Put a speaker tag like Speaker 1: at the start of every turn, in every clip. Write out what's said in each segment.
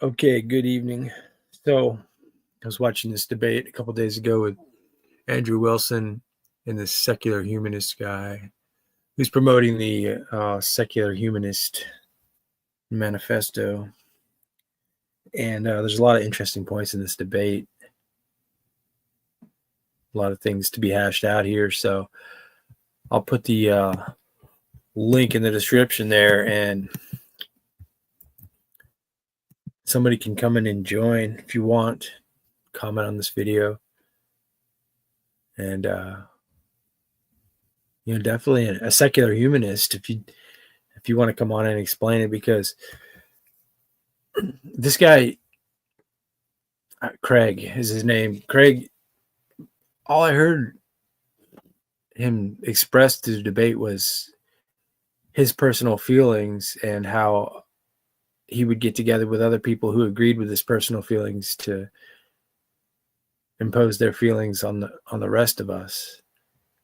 Speaker 1: Okay, good evening. So I was watching this debate a couple days ago with Andrew Wilson and this secular humanist guy who's promoting the secular humanist manifesto. And there's a lot of interesting points in this debate, a lot of things to be hashed out here. So I'll put the link in the description there, and somebody can come in and join if you want, comment on this video. And definitely a secular humanist if you want to come on and explain it, because this guy, Craig is his name. Craig, all I heard him express through the debate was his personal feelings and how he would get together with other people who agreed with his personal feelings to impose their feelings on the rest of us.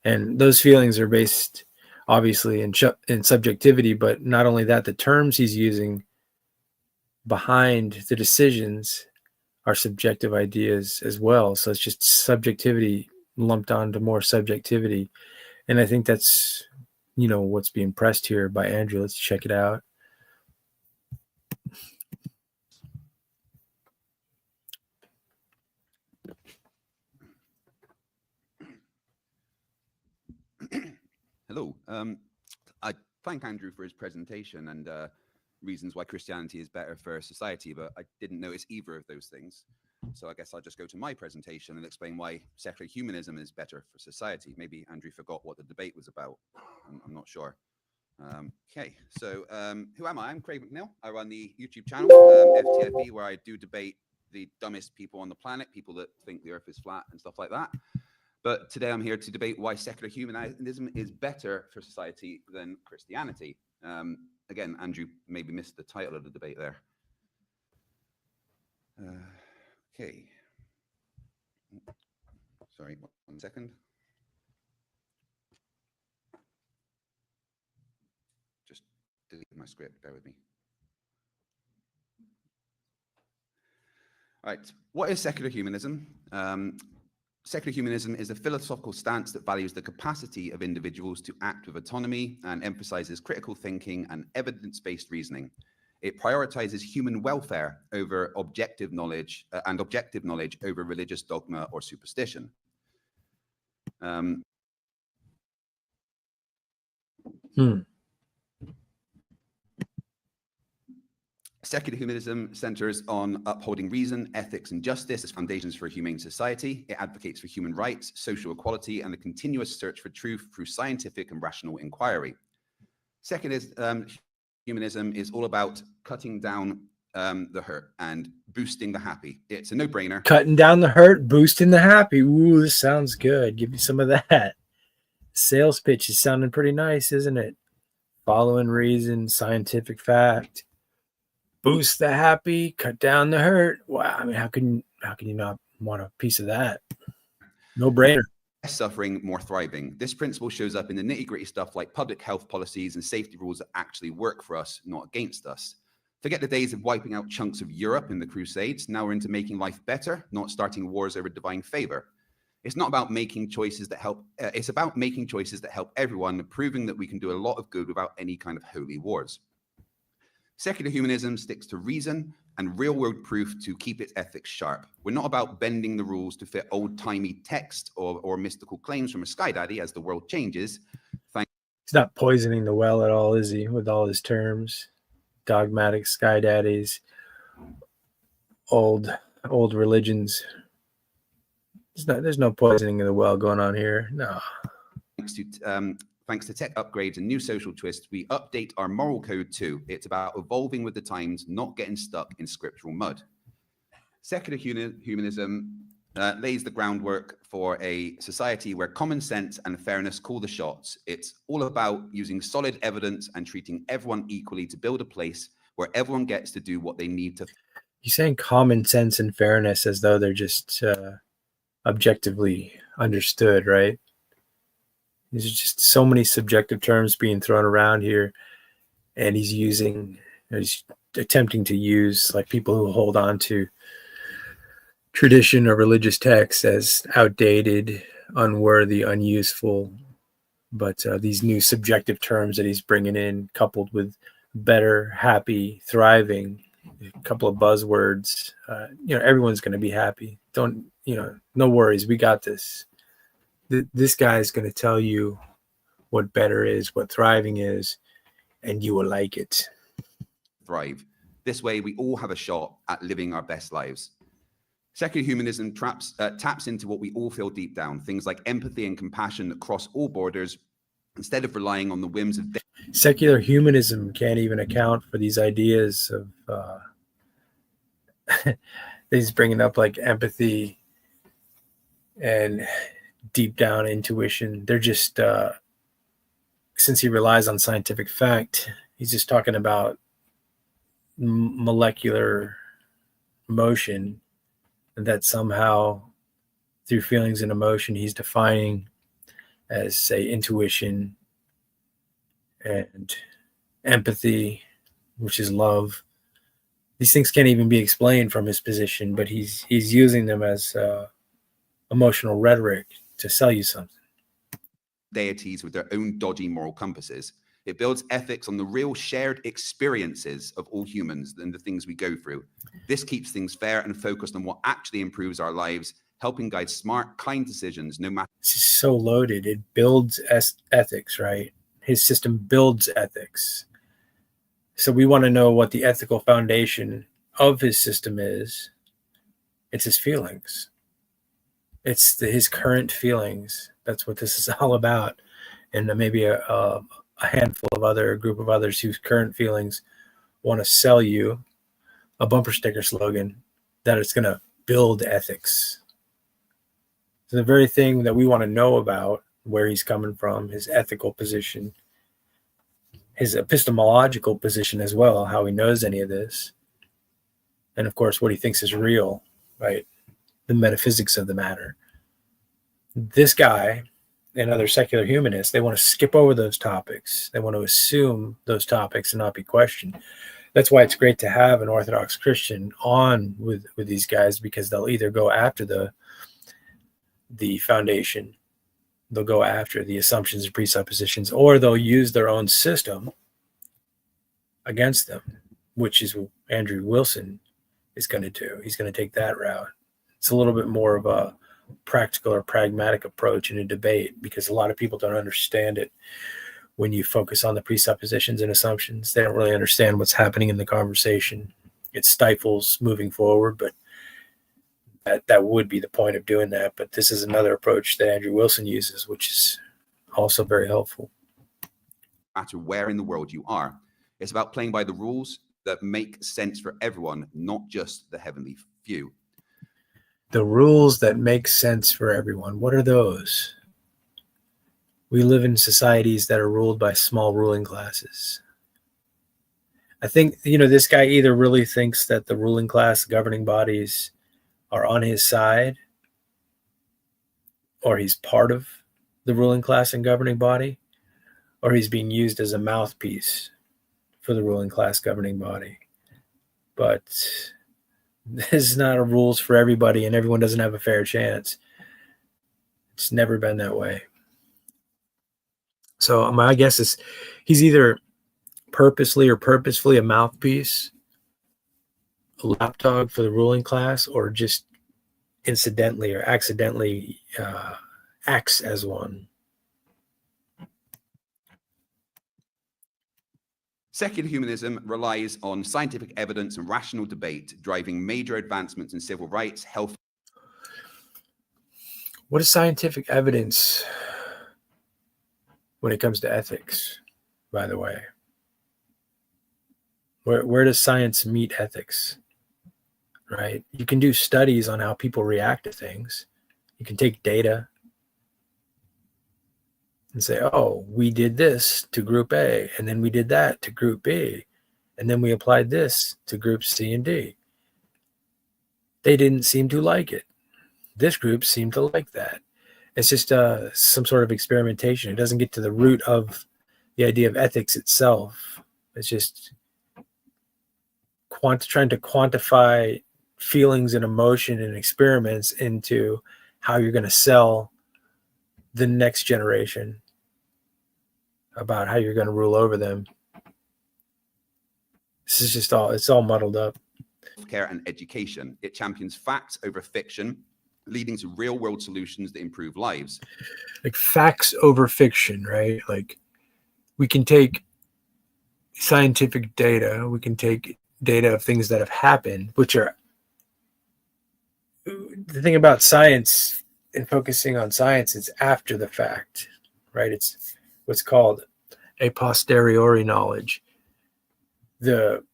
Speaker 1: And those feelings are based obviously in subjectivity, but not only that, the terms he's using behind the decisions are subjective ideas as well. So it's just subjectivity lumped onto more subjectivity. And I think that's, what's being pressed here by Andrew. Let's check it out.
Speaker 2: Hello. I thank Andrew for his presentation and reasons why Christianity is better for society, but I didn't notice either of those things. So I guess I'll just go to my presentation and explain why secular humanism is better for society. Maybe Andrew forgot what the debate was about. I'm not sure. Okay, so who am I? I'm Craig McNeil. I run the YouTube channel, FTFE, where I do debate the dumbest people on the planet, people that think the earth is flat and stuff like that. But today I'm here to debate why secular humanism is better for society than Christianity. Again, Andrew maybe missed the title of the debate there. Okay. Sorry, 1 second. Just delete my script, bear with me. All right, what is secular humanism? Secular humanism is a philosophical stance that values the capacity of individuals to act with autonomy and emphasizes critical thinking and evidence-based reasoning. It prioritizes human welfare over objective knowledge and objective knowledge over religious dogma or superstition. Secular humanism centers on upholding reason, ethics, and justice as foundations for a humane society. It advocates for human rights, social equality, and the continuous search for truth through scientific and rational inquiry. Second is humanism is all about cutting down the hurt and boosting the happy. It's a no-brainer.
Speaker 1: Cutting down the hurt, boosting the happy. Ooh, this sounds good. Give me some of that. Sales pitch is sounding pretty nice, isn't it? Following reason, scientific fact. Boost the happy, cut down the hurt. Wow, I mean, how can you not want a piece of that? No brainer.
Speaker 2: Less suffering, more thriving. This principle shows up in the nitty-gritty stuff like public health policies and safety rules that actually work for us, not against us. Forget the days of wiping out chunks of Europe in the Crusades. Now we're into making life better, not starting wars over divine favor. It's not about making choices that help. It's about making choices that help everyone, proving that we can do a lot of good without any kind of holy wars. Secular humanism sticks to reason and real-world proof to keep its ethics sharp. We're not about bending the rules to fit old-timey text or mystical claims from a sky daddy as the world changes.
Speaker 1: He's not poisoning the well at all, is he, with all his terms? Dogmatic sky daddies, old religions. There's no poisoning of the well going on here. No.
Speaker 2: Thanks to tech upgrades and new social twists, we update our moral code too. It's about evolving with the times, not getting stuck in scriptural mud. Secular humanism lays the groundwork for a society where common sense and fairness call the shots. It's all about using solid evidence and treating everyone equally to build a place where everyone gets to do what they need to.
Speaker 1: He's saying common sense and fairness as though they're just objectively understood, right? There's just so many subjective terms being thrown around here, and he's attempting to use, like people who hold on to tradition or religious texts as outdated, unworthy, unuseful. But these new subjective terms that he's bringing in, coupled with better, happy, thriving, a couple of buzzwords, everyone's going to be happy. Don't, no worries. We got this. This guy is going to tell you what better is, what thriving is, and you will like it.
Speaker 2: Thrive. This way, we all have a shot at living our best lives. Secular humanism taps into what we all feel deep down, things like empathy and compassion that cross all borders, instead of relying on the whims of...
Speaker 1: Secular humanism can't even account for these ideas of... he's bringing up like empathy and deep down intuition. They're just... since he relies on scientific fact, he's just talking about molecular motion, that somehow through feelings and emotion he's defining as, say, intuition and empathy, which is love. These things can't even be explained from his position, but he's using them as emotional rhetoric to sell you something.
Speaker 2: Deities with their own dodgy moral compasses. It builds ethics on the real shared experiences of all humans and the things we go through. This keeps things fair and focused on what actually improves our lives, helping guide smart, kind decisions, no matter...
Speaker 1: It's just so loaded. It builds ethics, right? His system builds ethics. So we want to know what the ethical foundation of his system is. It's his feelings. It's his current feelings. That's what this is all about. And maybe a handful of a group of others whose current feelings want to sell you a bumper sticker slogan that it's going to build ethics. So the very thing that we want to know about, where he's coming from, his ethical position, his epistemological position as well, how he knows any of this, and of course what he thinks is real, right? The metaphysics of the matter. This guy and other secular humanists, they want to skip over those topics. They want to assume those topics and not be questioned. That's why it's great to have an Orthodox Christian on with these guys, because they'll either go after the foundation, they'll go after the assumptions and presuppositions, or they'll use their own system against them, which is what Andrew Wilson is going to do. He's going to take that route. It's a little bit more of a practical or pragmatic approach in a debate, because a lot of people don't understand it. When you focus on the presuppositions and assumptions, they don't really understand what's happening in the conversation. It stifles moving forward, but that would be the point of doing that. But this is another approach that Andrew Wilson uses, which is also very helpful.
Speaker 2: No matter where in the world you are, it's about playing by the rules that make sense for everyone, not just the heavenly few.
Speaker 1: The rules that make sense for everyone. What are those? We live in societies that are ruled by small ruling classes. I think, this guy either really thinks that the ruling class, governing bodies, are on his side, or he's part of the ruling class and governing body, or he's being used as a mouthpiece for the ruling class governing body. But this is not a rules for everybody, and everyone doesn't have a fair chance. It's never been that way. So my guess is he's either purposely or purposefully a mouthpiece, a lapdog for the ruling class, or just incidentally or accidentally acts as one.
Speaker 2: Secular humanism relies on scientific evidence and rational debate, driving major advancements in civil rights, health.
Speaker 1: What is scientific evidence when it comes to ethics, by the way? Where does science meet ethics, right? You can do studies on how people react to things. You can take data and say, oh, we did this to group A, and then we did that to group B, and then we applied this to groups C and D. They didn't seem to like it. This group seemed to like that. It's just some sort of experimentation. It doesn't get to the root of the idea of ethics itself. It's just trying to quantify feelings and emotion and experiments into how you're going to sell the next generation, about how you're going to rule over them. This is just it's all muddled up.
Speaker 2: Care and education. It champions facts over fiction, leading to real world solutions that improve lives.
Speaker 1: Like facts over fiction, right? Like we can take scientific data, we can take data of things that have happened, which are the thing about science and focusing on science is after the fact, right? It's what's called a posteriori knowledge. The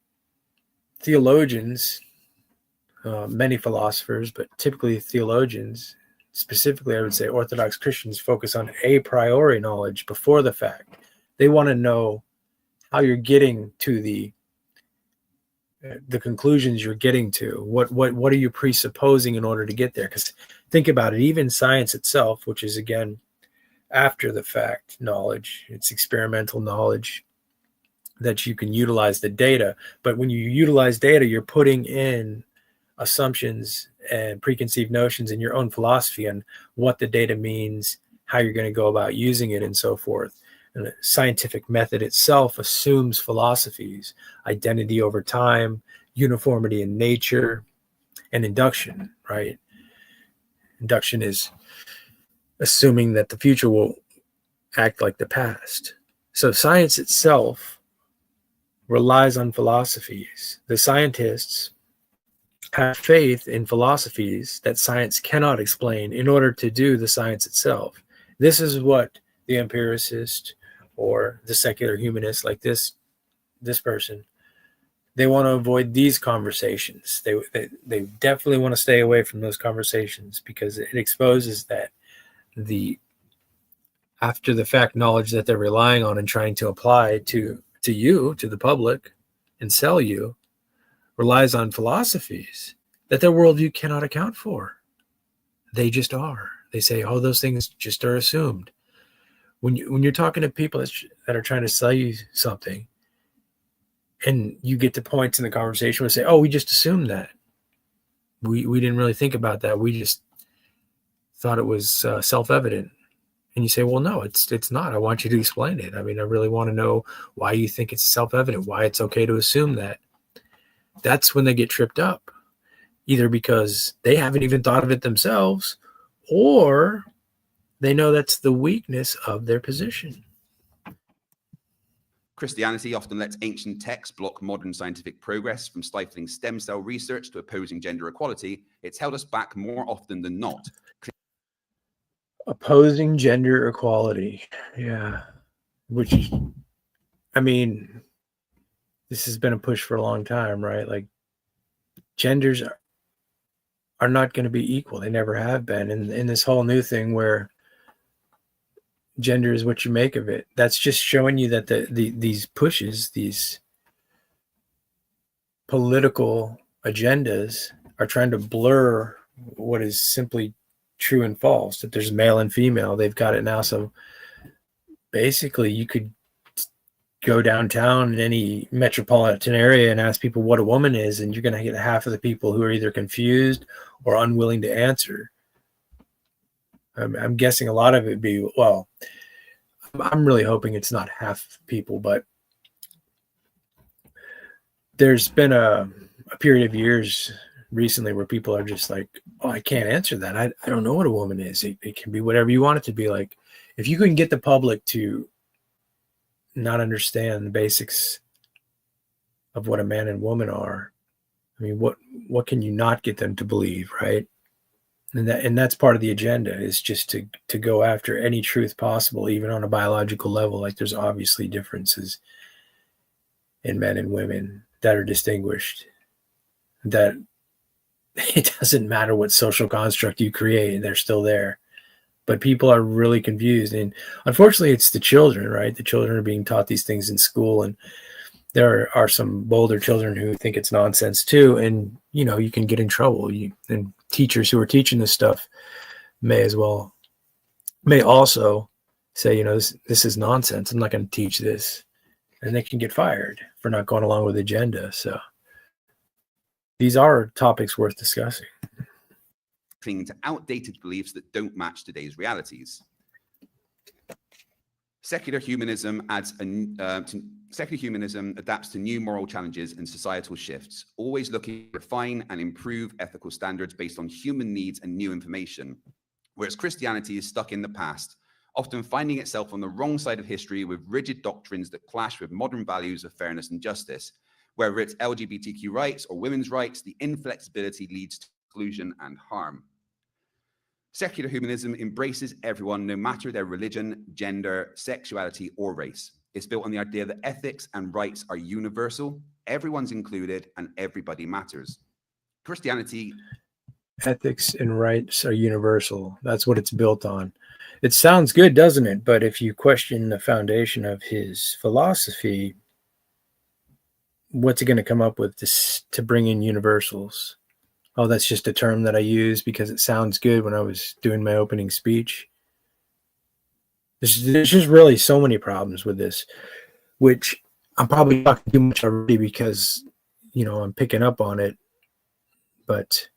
Speaker 1: theologians, many philosophers, but typically theologians, specifically I would say Orthodox Christians, focus on a priori knowledge before the fact. They want to know how you're getting to the conclusions you're getting to. What are you presupposing in order to get there? Because think about it, even science itself, which is again after the fact knowledge, it's experimental knowledge that you can utilize the data. But when you utilize data, you're putting in assumptions and preconceived notions in your own philosophy on what the data means, how you're going to go about using it, and so forth. And the scientific method itself assumes philosophies, identity over time, uniformity in nature, and induction, right? Induction is assuming that the future will act like the past. So science itself relies on philosophies. The scientists have faith in philosophies that science cannot explain in order to do the science itself. This is what the empiricist or the secular humanist, like this person, they want to avoid these conversations. They definitely want to stay away from those conversations because it exposes that the after the fact knowledge that they're relying on and trying to apply to you, to the public, and sell you, relies on philosophies that their worldview cannot account for. They just are. They say, oh, those things just are assumed. When you're talking to people that are trying to sell you something, and you get to points in the conversation where they say, oh, we just assumed that. We didn't really think about that. We just thought it was self-evident. And you say, well, no, it's not. I want you to explain it. I mean, I really want to know why you think it's self-evident, why it's okay to assume that. That's when they get tripped up, either because they haven't even thought of it themselves, or they know that's the weakness of their position.
Speaker 2: Christianity often lets ancient texts block modern scientific progress, from stifling stem cell research to opposing gender equality. It's held us back more often than not.
Speaker 1: Opposing gender equality. Yeah. Which, I mean, this has been a push for a long time, right? Like, genders are not going to be equal. They never have been. And in this whole new thing where gender is what you make of it, that's just showing you that these pushes, these political agendas are trying to blur what is simply true and false, that there's male and female. They've got it now. So basically you could go downtown in any metropolitan area and ask people what a woman is, and you're going to get half of the people who are either confused or unwilling to answer. I'm guessing a lot of it be, well, I'm really hoping it's not half people, but there's been a period of years recently where people are just like, oh, I can't answer that. I don't know what a woman is. It can be whatever you want it to be. Like, if you can get the public to not understand the basics of what a man and woman are, I mean, what can you not get them to believe, right? And that's part of the agenda, is just to go after any truth possible, even on a biological level. Like, there's obviously differences in men and women that are distinguished, that it doesn't matter what social construct you create, they're still there. But people are really confused. And unfortunately, it's the children, right? The children are being taught these things in school, and there are some bolder children who think it's nonsense too. And, you can get in trouble. And teachers who are teaching this stuff may also say, this is nonsense. I'm not going to teach this. And they can get fired for not going along with the agenda. So these are topics worth discussing.
Speaker 2: Clinging to outdated beliefs that don't match today's realities. Secular humanism adapts to new moral challenges and societal shifts, always looking to refine and improve ethical standards based on human needs and new information. Whereas Christianity is stuck in the past, often finding itself on the wrong side of history with rigid doctrines that clash with modern values of fairness and justice. Whether it's LGBTQ rights or women's rights, the inflexibility leads to exclusion and harm. Secular humanism embraces everyone, no matter their religion, gender, sexuality, or race. It's built on the idea that ethics and rights are universal, everyone's included, and everybody matters. Christianity.
Speaker 1: Ethics and rights are universal. That's what it's built on. It sounds good, doesn't it? But if you question the foundation of his philosophy, what's it going to come up with to bring in universals? Oh, that's just a term that I use because it sounds good when I was doing my opening speech. There's just really so many problems with this, which I'm probably talking too much already because, I'm picking up on it. But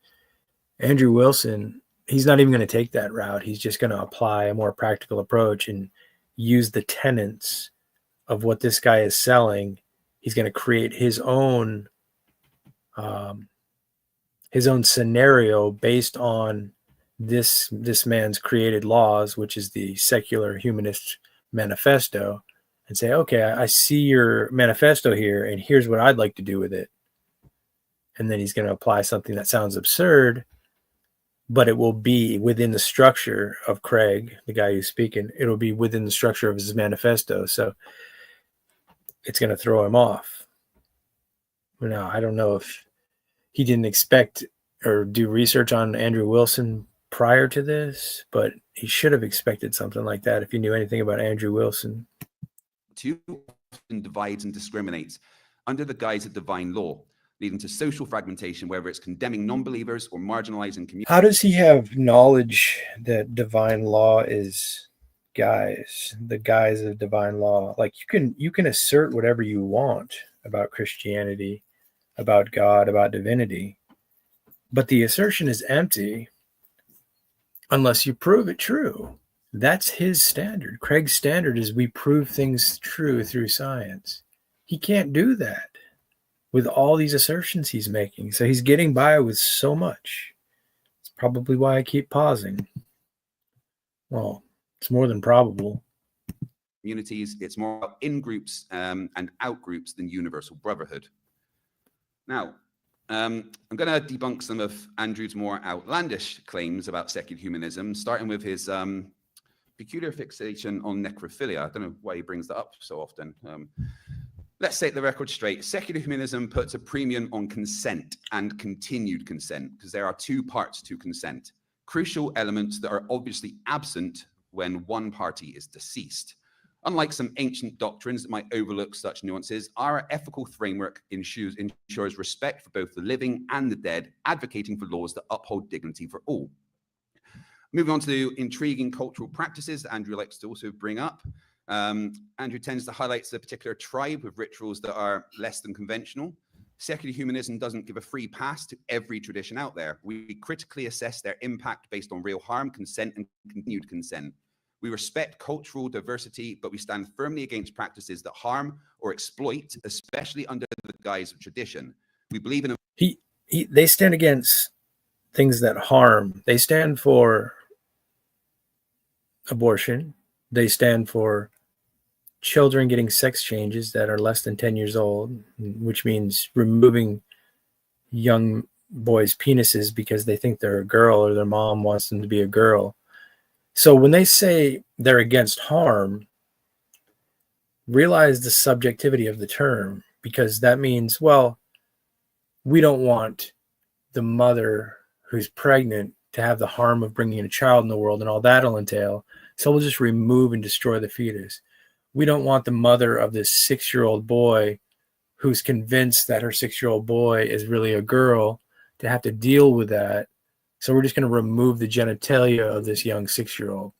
Speaker 1: Andrew Wilson, he's not even going to take that route. He's just going to apply a more practical approach and use the tenets of what this guy is selling. He's going to create his own scenario based on this man's created laws, which is the secular humanist manifesto, and say, okay, I see your manifesto here, and here's what I'd like to do with it. And then he's going to apply something that sounds absurd, but it will be within the structure of Craig, the guy who's speaking. It'll be within the structure of his manifesto. So it's going to throw him off. Now, I don't know if he didn't expect or do research on Andrew Wilson prior to this, but he should have expected something like that if he knew anything about Andrew Wilson.
Speaker 2: Too often divides and discriminates under the guise of divine law, leading to social fragmentation, whether it's condemning non-believers or marginalizing communities.
Speaker 1: How does he have knowledge that divine law is the guise of divine law? Like you can assert whatever you want about Christianity, about God, about divinity, but the assertion is empty unless you prove it true. That's his standard. Craig's standard is we prove things true through science. He can't do that with all these assertions he's making. So he's getting by with so much. It's probably why I keep pausing. Well, it's more than probable.
Speaker 2: Communities, it's more about in-groups and out-groups than universal brotherhood. Now, I'm going to debunk some of Andrew's more outlandish claims about secular humanism, starting with his peculiar fixation on necrophilia. I don't know why he brings that up so often. Let's set the record straight. Secular humanism puts a premium on consent and continued consent, because there are two parts to consent, crucial elements that are obviously absent when one party is deceased. Unlike some ancient doctrines that might overlook such nuances, our ethical framework ensures respect for both the living and the dead, advocating for laws that uphold dignity for all. Moving on to intriguing cultural practices that Andrew likes to also bring up. Andrew tends to highlight a particular tribe with rituals that are less than conventional. Secular humanism doesn't give a free pass to every tradition out there. We critically assess their impact based on real harm, consent, and continued consent. We respect cultural diversity, but we stand firmly against practices that harm or exploit, especially under the guise of tradition. We believe in
Speaker 1: they stand against things that harm. They stand for abortion. They stand for children getting sex changes that are less than 10 years old, which means removing young boys' penises because they think they're a girl or their mom wants them to be a girl. So when they say they're against harm, realize the subjectivity of the term, because that means, well, we don't want the mother who's pregnant to have the harm of bringing a child in the world and all that'll entail. So we'll just remove and destroy the fetus. We don't want the mother of this 6-year-old boy who's convinced that her 6-year-old boy is really a girl to have to deal with that. So we're just going to remove the genitalia of this young 6-year-old.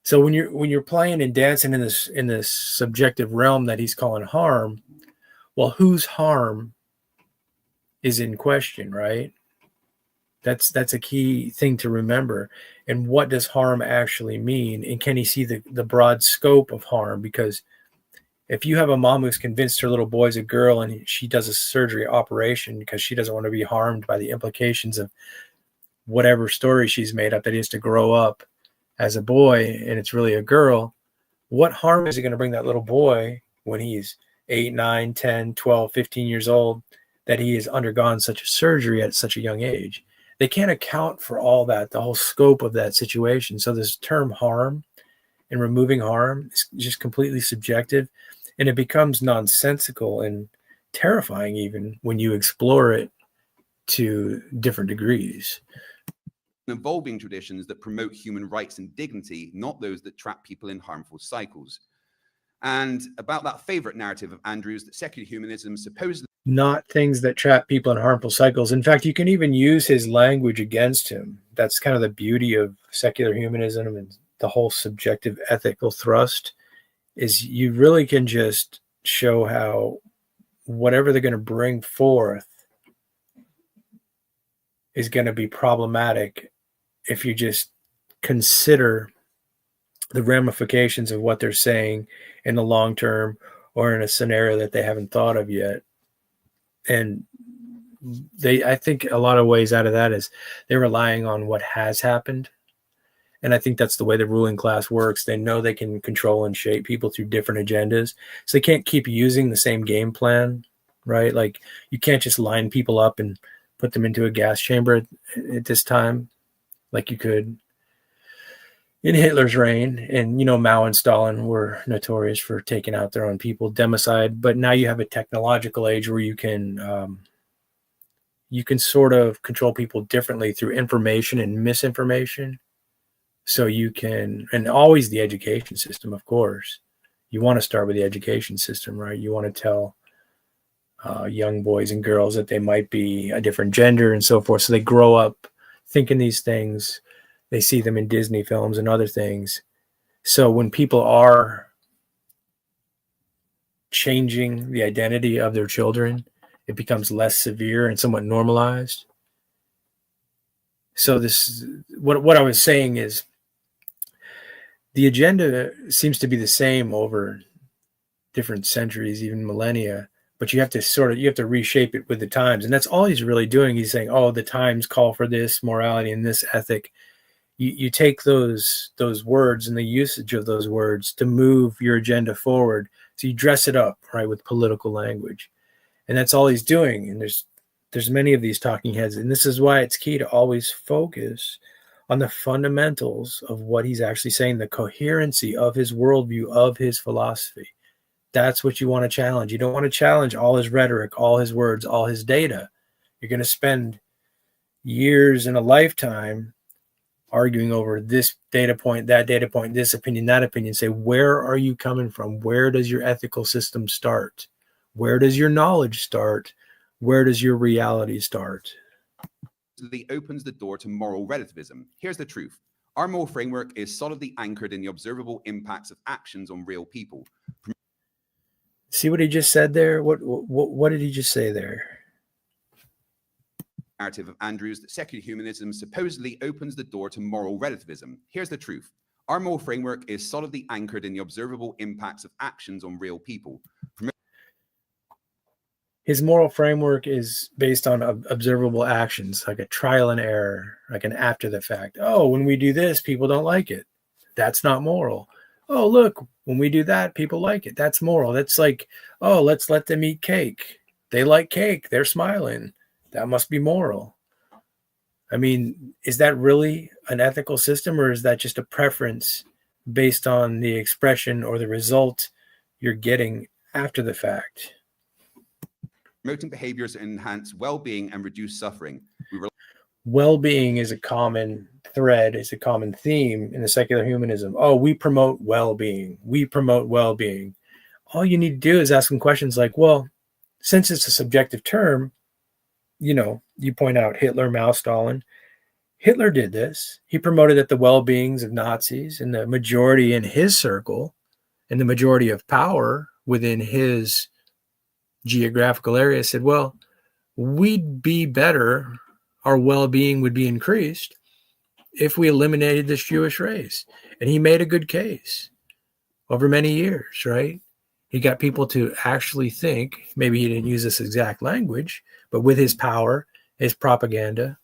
Speaker 1: So when you're playing and dancing in this subjective realm that he's calling harm, well, whose harm is in question, right? That's a key thing to remember. And what does harm actually mean? And can he see the broad scope of harm? Because if you have a mom who's convinced her little boy's a girl and she does a surgery operation because she doesn't want to be harmed by the implications of whatever story she's made up that he has to grow up as a boy and it's really a girl, what harm is it going to bring that little boy when he's 8, 9, 10, 12, 15 years old that he has undergone such a surgery at such a young age? They can't account for all that, the whole scope of that situation. So this term harm and removing harm is just completely subjective, and it becomes nonsensical and terrifying even when you explore it to different degrees.
Speaker 2: Evolving traditions that promote human rights and dignity, not those that trap people in harmful cycles. And about that favorite narrative of Andrew's, that secular humanism supposedly
Speaker 1: not things that trap people in harmful cycles. In fact, you can even use his language against him. That's kind of the beauty of secular humanism and the whole subjective ethical thrust, is you really can just show how whatever they're going to bring forth is going to be problematic if you just consider the ramifications of what they're saying in the long term or in a scenario that they haven't thought of yet. And I think a lot of ways out of that is they're relying on what has happened. And I think that's the way the ruling class works. They know they can control and shape people through different agendas. So they can't keep using the same game plan, right? Like you can't just line people up and put them into a gas chamber at this time like you could in Hitler's reign. And, Mao and Stalin were notorious for taking out their own people, democide. But now you have a technological age where you can sort of control people differently through information and misinformation. So you can, and always the education system, of course. You want to start with the education system, right? You want to tell young boys and girls that they might be a different gender and so forth. So they grow up thinking these things. They see them in Disney films and other things. So when people are changing the identity of their children, it becomes less severe and somewhat normalized. So what I was saying is the agenda seems to be the same over different centuries, even millennia, but you have to reshape it with the times. And that's all he's really doing. He's saying, oh, the times call for this morality and this ethic. You take those words and the usage of those words to move your agenda forward. So you dress it up, right, with political language. And that's all he's doing. And there's many of these talking heads. And this is why it's key to always focus on the fundamentals of what he's actually saying, the coherency of his worldview, of his philosophy. That's what you want to challenge. You don't want to challenge all his rhetoric, all his words, all his data. You're going to spend years in a lifetime arguing over this data point, that data point, this opinion, that opinion. Say, where are you coming from? Where does your ethical system start? Where does your knowledge start? Where does your reality start?
Speaker 2: opens the door to moral relativism. Here's the truth. Our moral framework is solidly anchored in the observable impacts of actions on real people.
Speaker 1: See what he just said there? What did he just say there?
Speaker 2: Narrative of Andrews that secular humanism supposedly opens the door to moral relativism. Here's the truth. Our moral framework is solidly anchored in the observable impacts of actions on real people.
Speaker 1: His moral framework is based on observable actions, like a trial and error, like an after the fact. Oh, when we do this, people don't like it. That's not moral. Oh, look, when we do that, people like it. That's moral. That's like, oh, let's let them eat cake. They like cake. They're smiling. That must be moral. I mean, is that really an ethical system, or is that just a preference based on the expression or the result you're getting after the fact?
Speaker 2: Promoting behaviors that enhance well-being and reduce suffering.
Speaker 1: Well-being is a common thread, is a common theme in the secular humanism. Oh, we promote well-being. We promote well-being. All you need to do is ask them questions like, well, since it's a subjective term, you point out Hitler, Mao, Stalin. Hitler did this. He promoted that the well-beings of Nazis and the majority in his circle and the majority of power within his geographical area said, well, we'd be better, our well-being would be increased if we eliminated this Jewish race. And he made a good case over many years, right? He got people to actually think, maybe he didn't use this exact language, but with his power, his propaganda,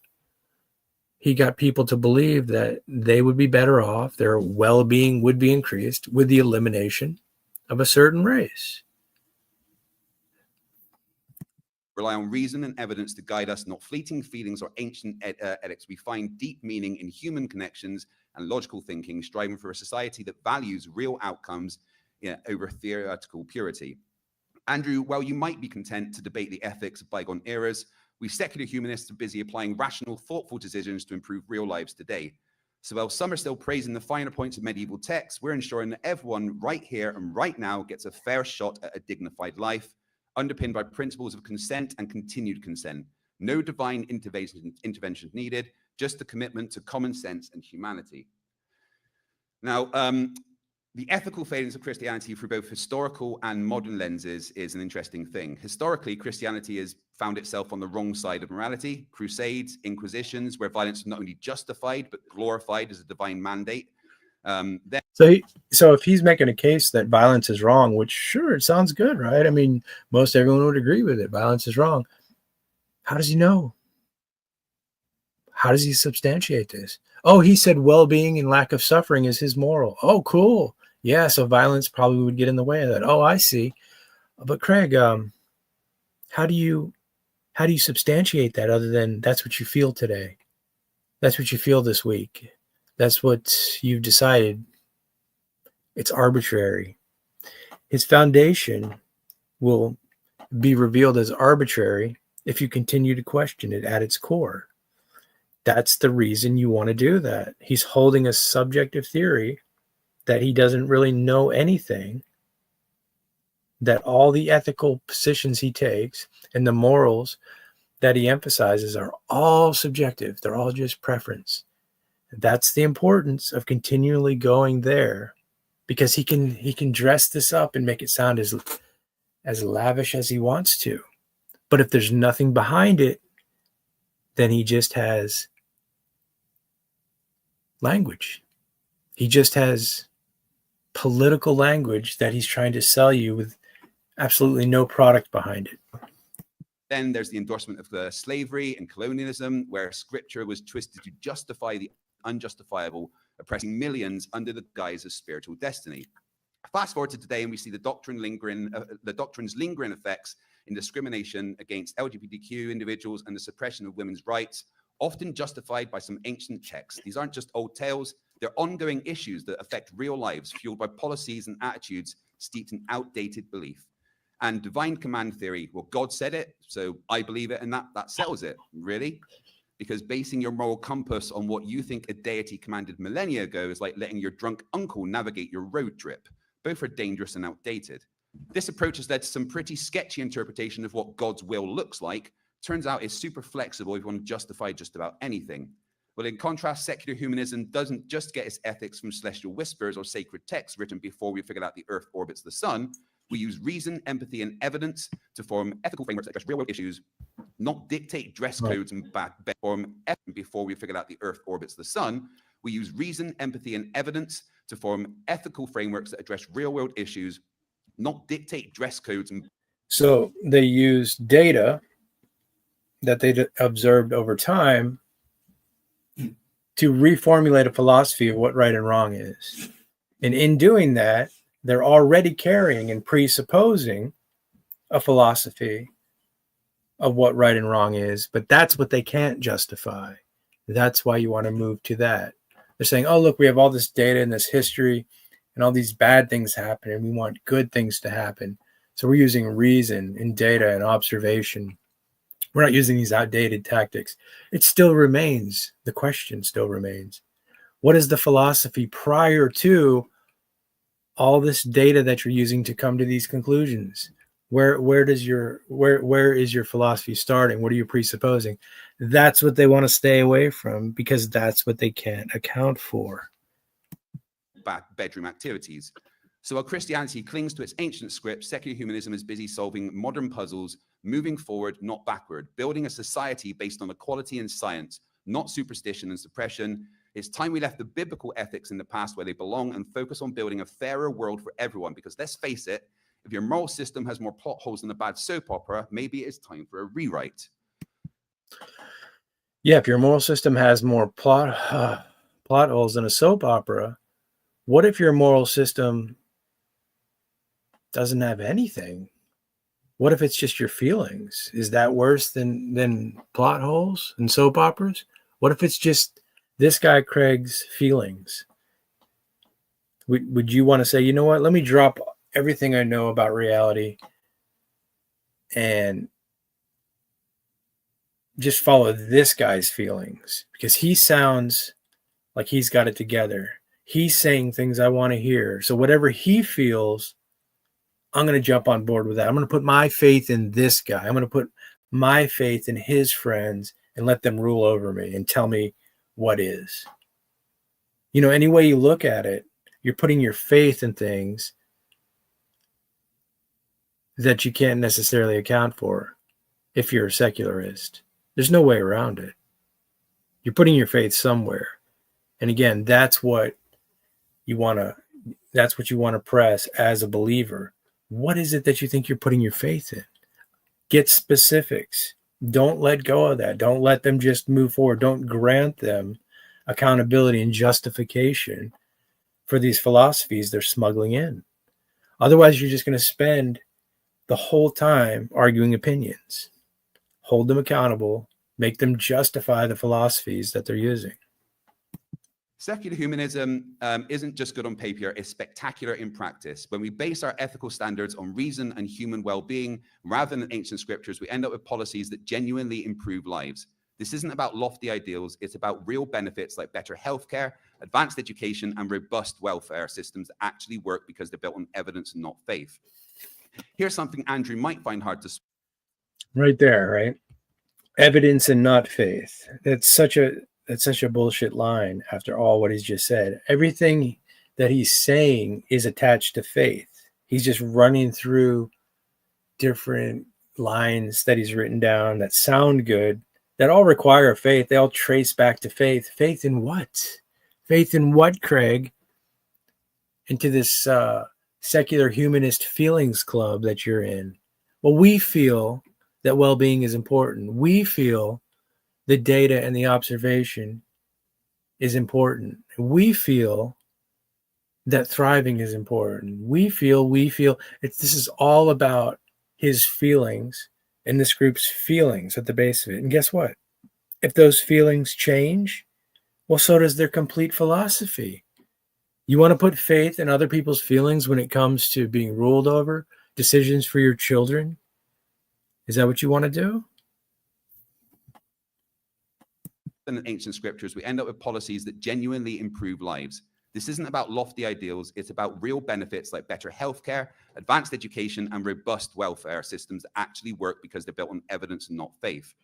Speaker 1: he got people to believe that they would be better off, their well-being would be increased with the elimination of a certain race.
Speaker 2: Rely on reason and evidence to guide us, not fleeting feelings or ancient edicts. We find deep meaning in human connections and logical thinking, striving for a society that values real outcomes over theoretical purity. Andrew, while you might be content to debate the ethics of bygone eras, we secular humanists are busy applying rational, thoughtful decisions to improve real lives today. So while some are still praising the finer points of medieval texts, we're ensuring that everyone right here and right now gets a fair shot at a dignified life, underpinned by principles of consent and continued consent. No divine intervention needed, just a commitment to common sense and humanity. Now, the ethical failings of Christianity through both historical and modern lenses is an interesting thing. Historically, Christianity has found itself on the wrong side of morality, crusades, inquisitions, where violence was not only justified, but glorified as a divine mandate.
Speaker 1: So if he's making a case that violence is wrong, which sure, it sounds good, right? I mean, most everyone would agree with it. Violence is wrong. How does he know? How does he substantiate this? Oh, he said well-being and lack of suffering is his moral. Oh, cool. Yeah, so violence probably would get in the way of that. Oh, I see. But Craig, how do you substantiate that other than that's what you feel today? That's what you feel this week. That's what you've decided. It's arbitrary. His foundation will be revealed as arbitrary if you continue to question it at its core. That's the reason you want to do that. He's holding a subjective theory that he doesn't really know anything, that all the ethical positions he takes and the morals that he emphasizes are all subjective. They're all just preference. That's the importance of continually going there, because he can dress this up and make it sound as lavish as he wants to. But if there's nothing behind it, then he just has language. He just has political language that he's trying to sell you with absolutely no product behind it.
Speaker 2: Then there's the endorsement of slavery and colonialism, where scripture was twisted to justify the unjustifiable, oppressing millions under the guise of spiritual destiny. Fast forward to today, and we see the doctrine's lingering effects in discrimination against LGBTQ individuals and the suppression of women's rights, often justified by some ancient texts. These aren't just old tales, they're ongoing issues that affect real lives, fueled by policies and attitudes steeped in outdated belief. And divine command theory, well, God said it, so I believe it, and that settles it, really? Because basing your moral compass on what you think a deity commanded millennia ago is like letting your drunk uncle navigate your road trip. Both are dangerous and outdated. This approach has led to some pretty sketchy interpretation of what God's will looks like. Turns out it's super flexible if you want to justify just about anything. Well, in contrast, secular humanism doesn't just get its ethics from celestial whispers or sacred texts written before we figured out the Earth orbits the sun. We use reason, empathy, and evidence to form ethical frameworks that address real-world issues, not dictate dress codes and form before we figured out the Earth orbits the sun. We use reason, empathy, and evidence to form ethical frameworks that address real-world issues, not dictate dress codes.
Speaker 1: So they use data that they observed over time to reformulate a philosophy of what right and wrong is. And in doing that, they're already carrying and presupposing a philosophy of what right and wrong is, but that's what they can't justify. That's why you want to move to that. They're saying, oh, look, we have all this data and this history and all these bad things happen, and we want good things to happen. So we're using reason and data and observation. We're not using these outdated tactics. It still remains, the question still remains. What is the philosophy prior to all this data that you're using to come to these conclusions? Where is your philosophy starting? What are you presupposing? That's what they want to stay away from, because that's what they can't account for.
Speaker 2: Bedroom activities. So while Christianity clings to its ancient script, secular humanism is busy solving modern puzzles, moving forward, not backward, building a society based on equality and science, not superstition and suppression. It's time we left the biblical ethics in the past where they belong and focus on building a fairer world for everyone. Because let's face it, if your moral system has more plot holes than a bad soap opera, maybe it's time for a rewrite.
Speaker 1: Yeah, if your moral system has more plot holes than a soap opera, what if your moral system doesn't have anything? What if it's just your feelings? Is that worse than plot holes and soap operas? What if it's just this guy Craig's feelings? Would you want to say, you know what? Let me drop everything I know about reality and just follow this guy's feelings because he sounds like he's got it together. He's saying things I want to hear. So whatever he feels, I'm going to jump on board with that. I'm going to put my faith in this guy. I'm going to put my faith in his friends and let them rule over me and tell me what is. You know, any way you look at it, you're putting your faith in things that you can't necessarily account for if you're a secularist. There's no way around it. You're putting your faith somewhere. And again, that's what you want to press as a believer. What is it that you think you're putting your faith in? Get specifics. Don't let go of that. Don't let them just move forward. Don't grant them accountability and justification for these philosophies they're smuggling in. Otherwise, you're just going to spend the whole time arguing opinions. Hold them accountable. Make them justify the philosophies that they're using.
Speaker 2: Secular humanism isn't just good on paper, it's spectacular in practice. When we base our ethical standards on reason and human well-being, rather than ancient scriptures, we end up with policies that genuinely improve lives. This isn't about lofty ideals, it's about real benefits like better healthcare, advanced education, and robust welfare systems that actually work because they're built on evidence and not faith. Here's something Andrew might find hard to...
Speaker 1: Right there, right? Evidence and not faith. That's such a bullshit line after all what he's just said. Everything that he's saying is attached to faith. He's just running through different lines that he's written down that sound good, that all require faith. They all trace back to faith. Faith in what? Faith in what, Craig? Into this secular humanist feelings club that you're in. Well, we feel that well-being is important. We feel the data and the observation is important. We feel that thriving is important. We feel this is all about his feelings and this group's feelings at the base of it. And guess what? If those feelings change, well, so does their complete philosophy. You want to put faith in other people's feelings when it comes to being ruled over, decisions for your children? Is that what you want to do?
Speaker 2: In ancient scriptures, we end up with policies that genuinely improve lives. This isn't about lofty ideals, it's about real benefits like better healthcare, advanced education, and robust welfare systems that actually work because they're built on evidence and not faith.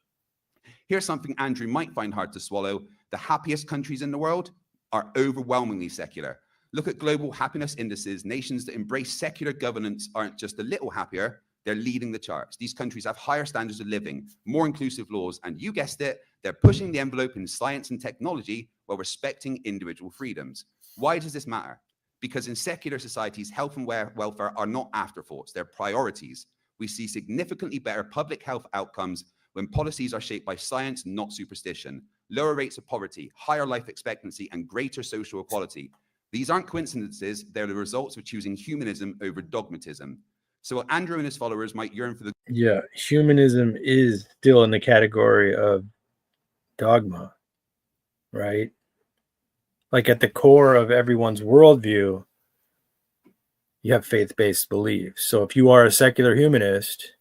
Speaker 2: Here's something Andrew might find hard to swallow. The happiest countries in the world are overwhelmingly secular. Look at global happiness indices. Nations that embrace secular governance aren't just a little happier, they're leading the charts. These countries have higher standards of living, more inclusive laws, and you guessed it, they're pushing the envelope in science and technology while respecting individual freedoms. Why does this matter? Because in secular societies, health and welfare are not afterthoughts, they're priorities. We see significantly better public health outcomes when policies are shaped by science, not superstition. Lower rates of poverty, higher life expectancy, and greater social equality. These aren't coincidences, they're the results of choosing humanism over dogmatism. So Andrew and his followers might yearn for the...
Speaker 1: Yeah, humanism is still in the category of dogma, right? Like at the core of everyone's worldview, you have faith-based beliefs. So if you are a secular humanist,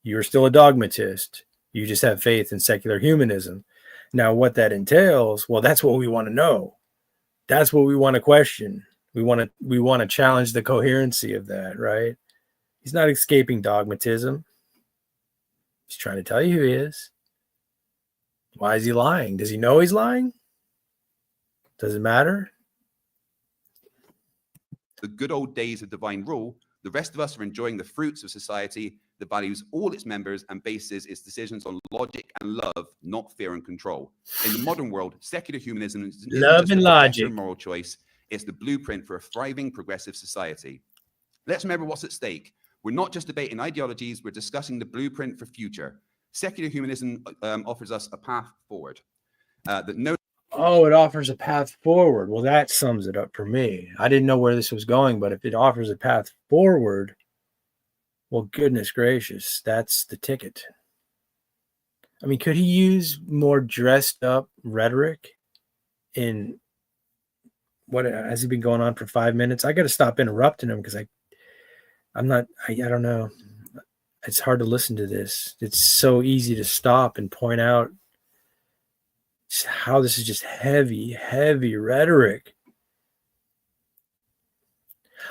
Speaker 1: you're still a dogmatist. You just have faith in secular humanism. Now, what that entails, well, that's what we want to know. That's what we want to question. We want to challenge the coherency of that, right? He's not escaping dogmatism. He's trying to tell you who he is. Why is he lying? Does he know he's lying? Does it matter?
Speaker 2: the good old days of divine rule, the rest of us are enjoying the fruits of society that values all its members and bases its decisions on logic and love, not fear and control. In the modern world, secular humanism isn't
Speaker 1: Love
Speaker 2: just
Speaker 1: and
Speaker 2: a
Speaker 1: logic.
Speaker 2: better moral choice, it's the blueprint for a thriving, progressive society. Let's remember what's at stake. We're not just debating ideologies, we're discussing the blueprint for future. Secular humanism offers us a path forward that no.
Speaker 1: Oh, it offers a path forward. Well, that sums it up for me. I didn't know where this was going, but if it offers a path forward, well, goodness gracious, that's the ticket. I mean, could he use more dressed up rhetoric in what has he been going on for 5 minutes? I got to stop interrupting him because I don't know. It's hard to listen to this. It's so easy to stop and point out how this is just heavy rhetoric.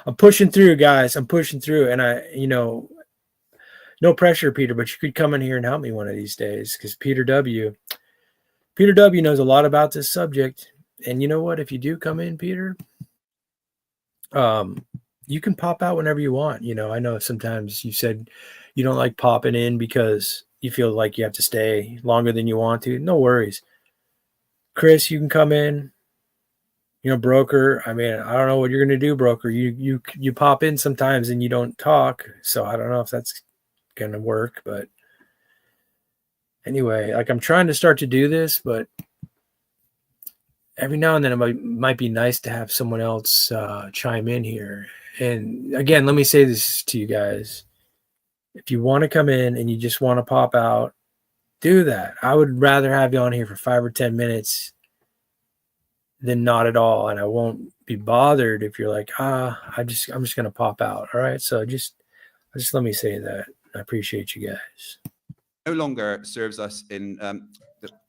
Speaker 1: I'm pushing through, guys. I'm pushing through. And no pressure, Peter, but you could come in here and help me one of these days because Peter W. knows a lot about this subject. And you know what? If you do come in, Peter, you can pop out whenever you want. I know sometimes you said you don't like popping in because you feel like you have to stay longer than you want to. No worries. Chris, you can come in. Broker, I mean, I don't know what you're going to do, broker. You pop in sometimes and you don't talk. So I don't know if that's going to work. But anyway, I'm trying to start to do this, but every now and then it might be nice to have someone else chime in here. And again, let me say this to you guys. If you want to come in and you just want to pop out, do that. I would rather have you on here for 5 or 10 minutes than not at all. And I won't be bothered if you're like, I'm just going to pop out. All right. So just let me say that. I appreciate you guys.
Speaker 2: No longer serves us in,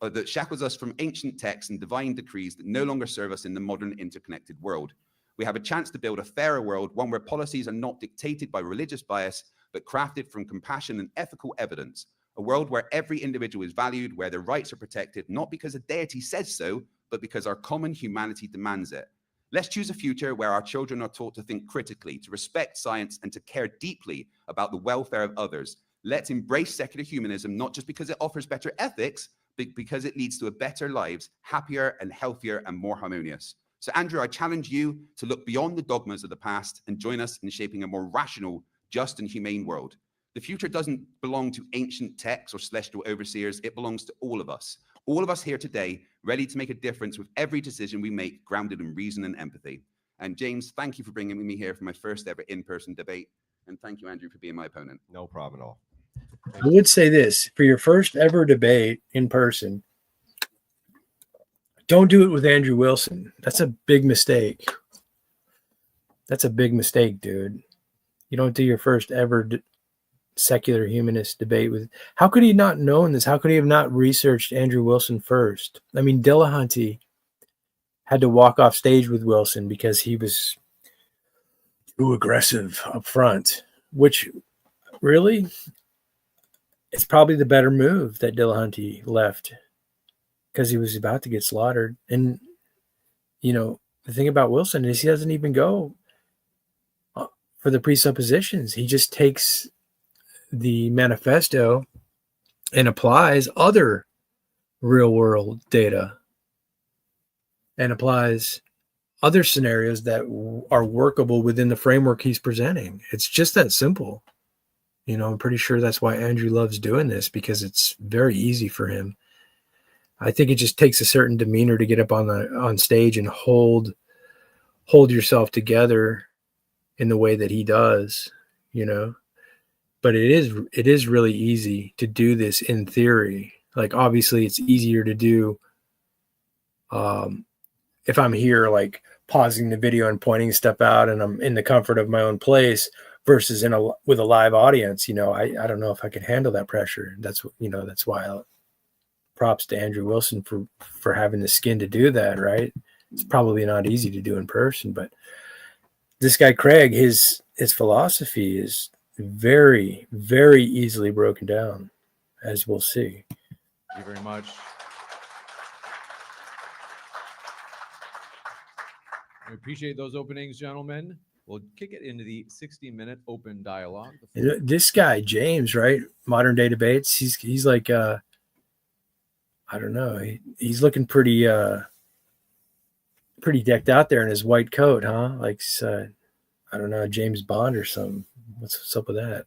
Speaker 2: that shackles us from ancient texts and divine decrees that no longer serve us in the modern interconnected world. We have a chance to build a fairer world, one where policies are not dictated by religious bias, but crafted from compassion and ethical evidence. A world where every individual is valued, where their rights are protected, not because a deity says so, but because our common humanity demands it. Let's choose a future where our children are taught to think critically, to respect science, and to care deeply about the welfare of others. Let's embrace secular humanism, not just because it offers better ethics, but because it leads to a better lives, happier and healthier and more harmonious. So Andrew, I challenge you to look beyond the dogmas of the past and join us in shaping a more rational, just and humane world. The future doesn't belong to ancient texts or celestial overseers. It belongs to all of us here today, ready to make a difference with every decision we make, grounded in reason and empathy. And James, thank you for bringing me here for my first ever in-person debate. And thank you, Andrew, for being my opponent.
Speaker 3: No problem at all.
Speaker 1: I would say this, for your first ever debate in person, don't do it with Andrew Wilson. That's a big mistake. That's a big mistake, dude. You don't do your first ever secular humanist debate with. How could he not known this? How could he have not researched Andrew Wilson first? I mean, Dillahunty had to walk off stage with Wilson because he was too aggressive up front, which really, it's probably the better move that Dillahunty left because he was about to get slaughtered. And, the thing about Wilson is he doesn't even go for the presuppositions. He just takes the manifesto and applies other real world data and applies other scenarios that are workable within the framework he's presenting. It's just that simple. I'm pretty sure that's why Andrew loves doing this, because it's very easy for him. I think it just takes a certain demeanor to get up on stage and hold yourself together in the way that he does, But it is really easy to do this in theory. Like, obviously it's easier to do if I'm here, like, pausing the video and pointing stuff out and I'm in the comfort of my own place versus with a live audience. I don't know if I could handle that pressure. That's why props to Andrew Wilson for having the skin to do that, right? It's probably not easy to do in person, but this guy Craig, his philosophy is very, very easily broken down, as we'll see.
Speaker 3: Thank you very much. I appreciate those openings, gentlemen. We'll kick it into the 60-minute open dialogue.
Speaker 1: This guy, James, right? Modern Day Debates. He's like, I don't know. He's looking pretty decked out there in his white coat, huh? Like, I don't know, James Bond or something. What's up with that?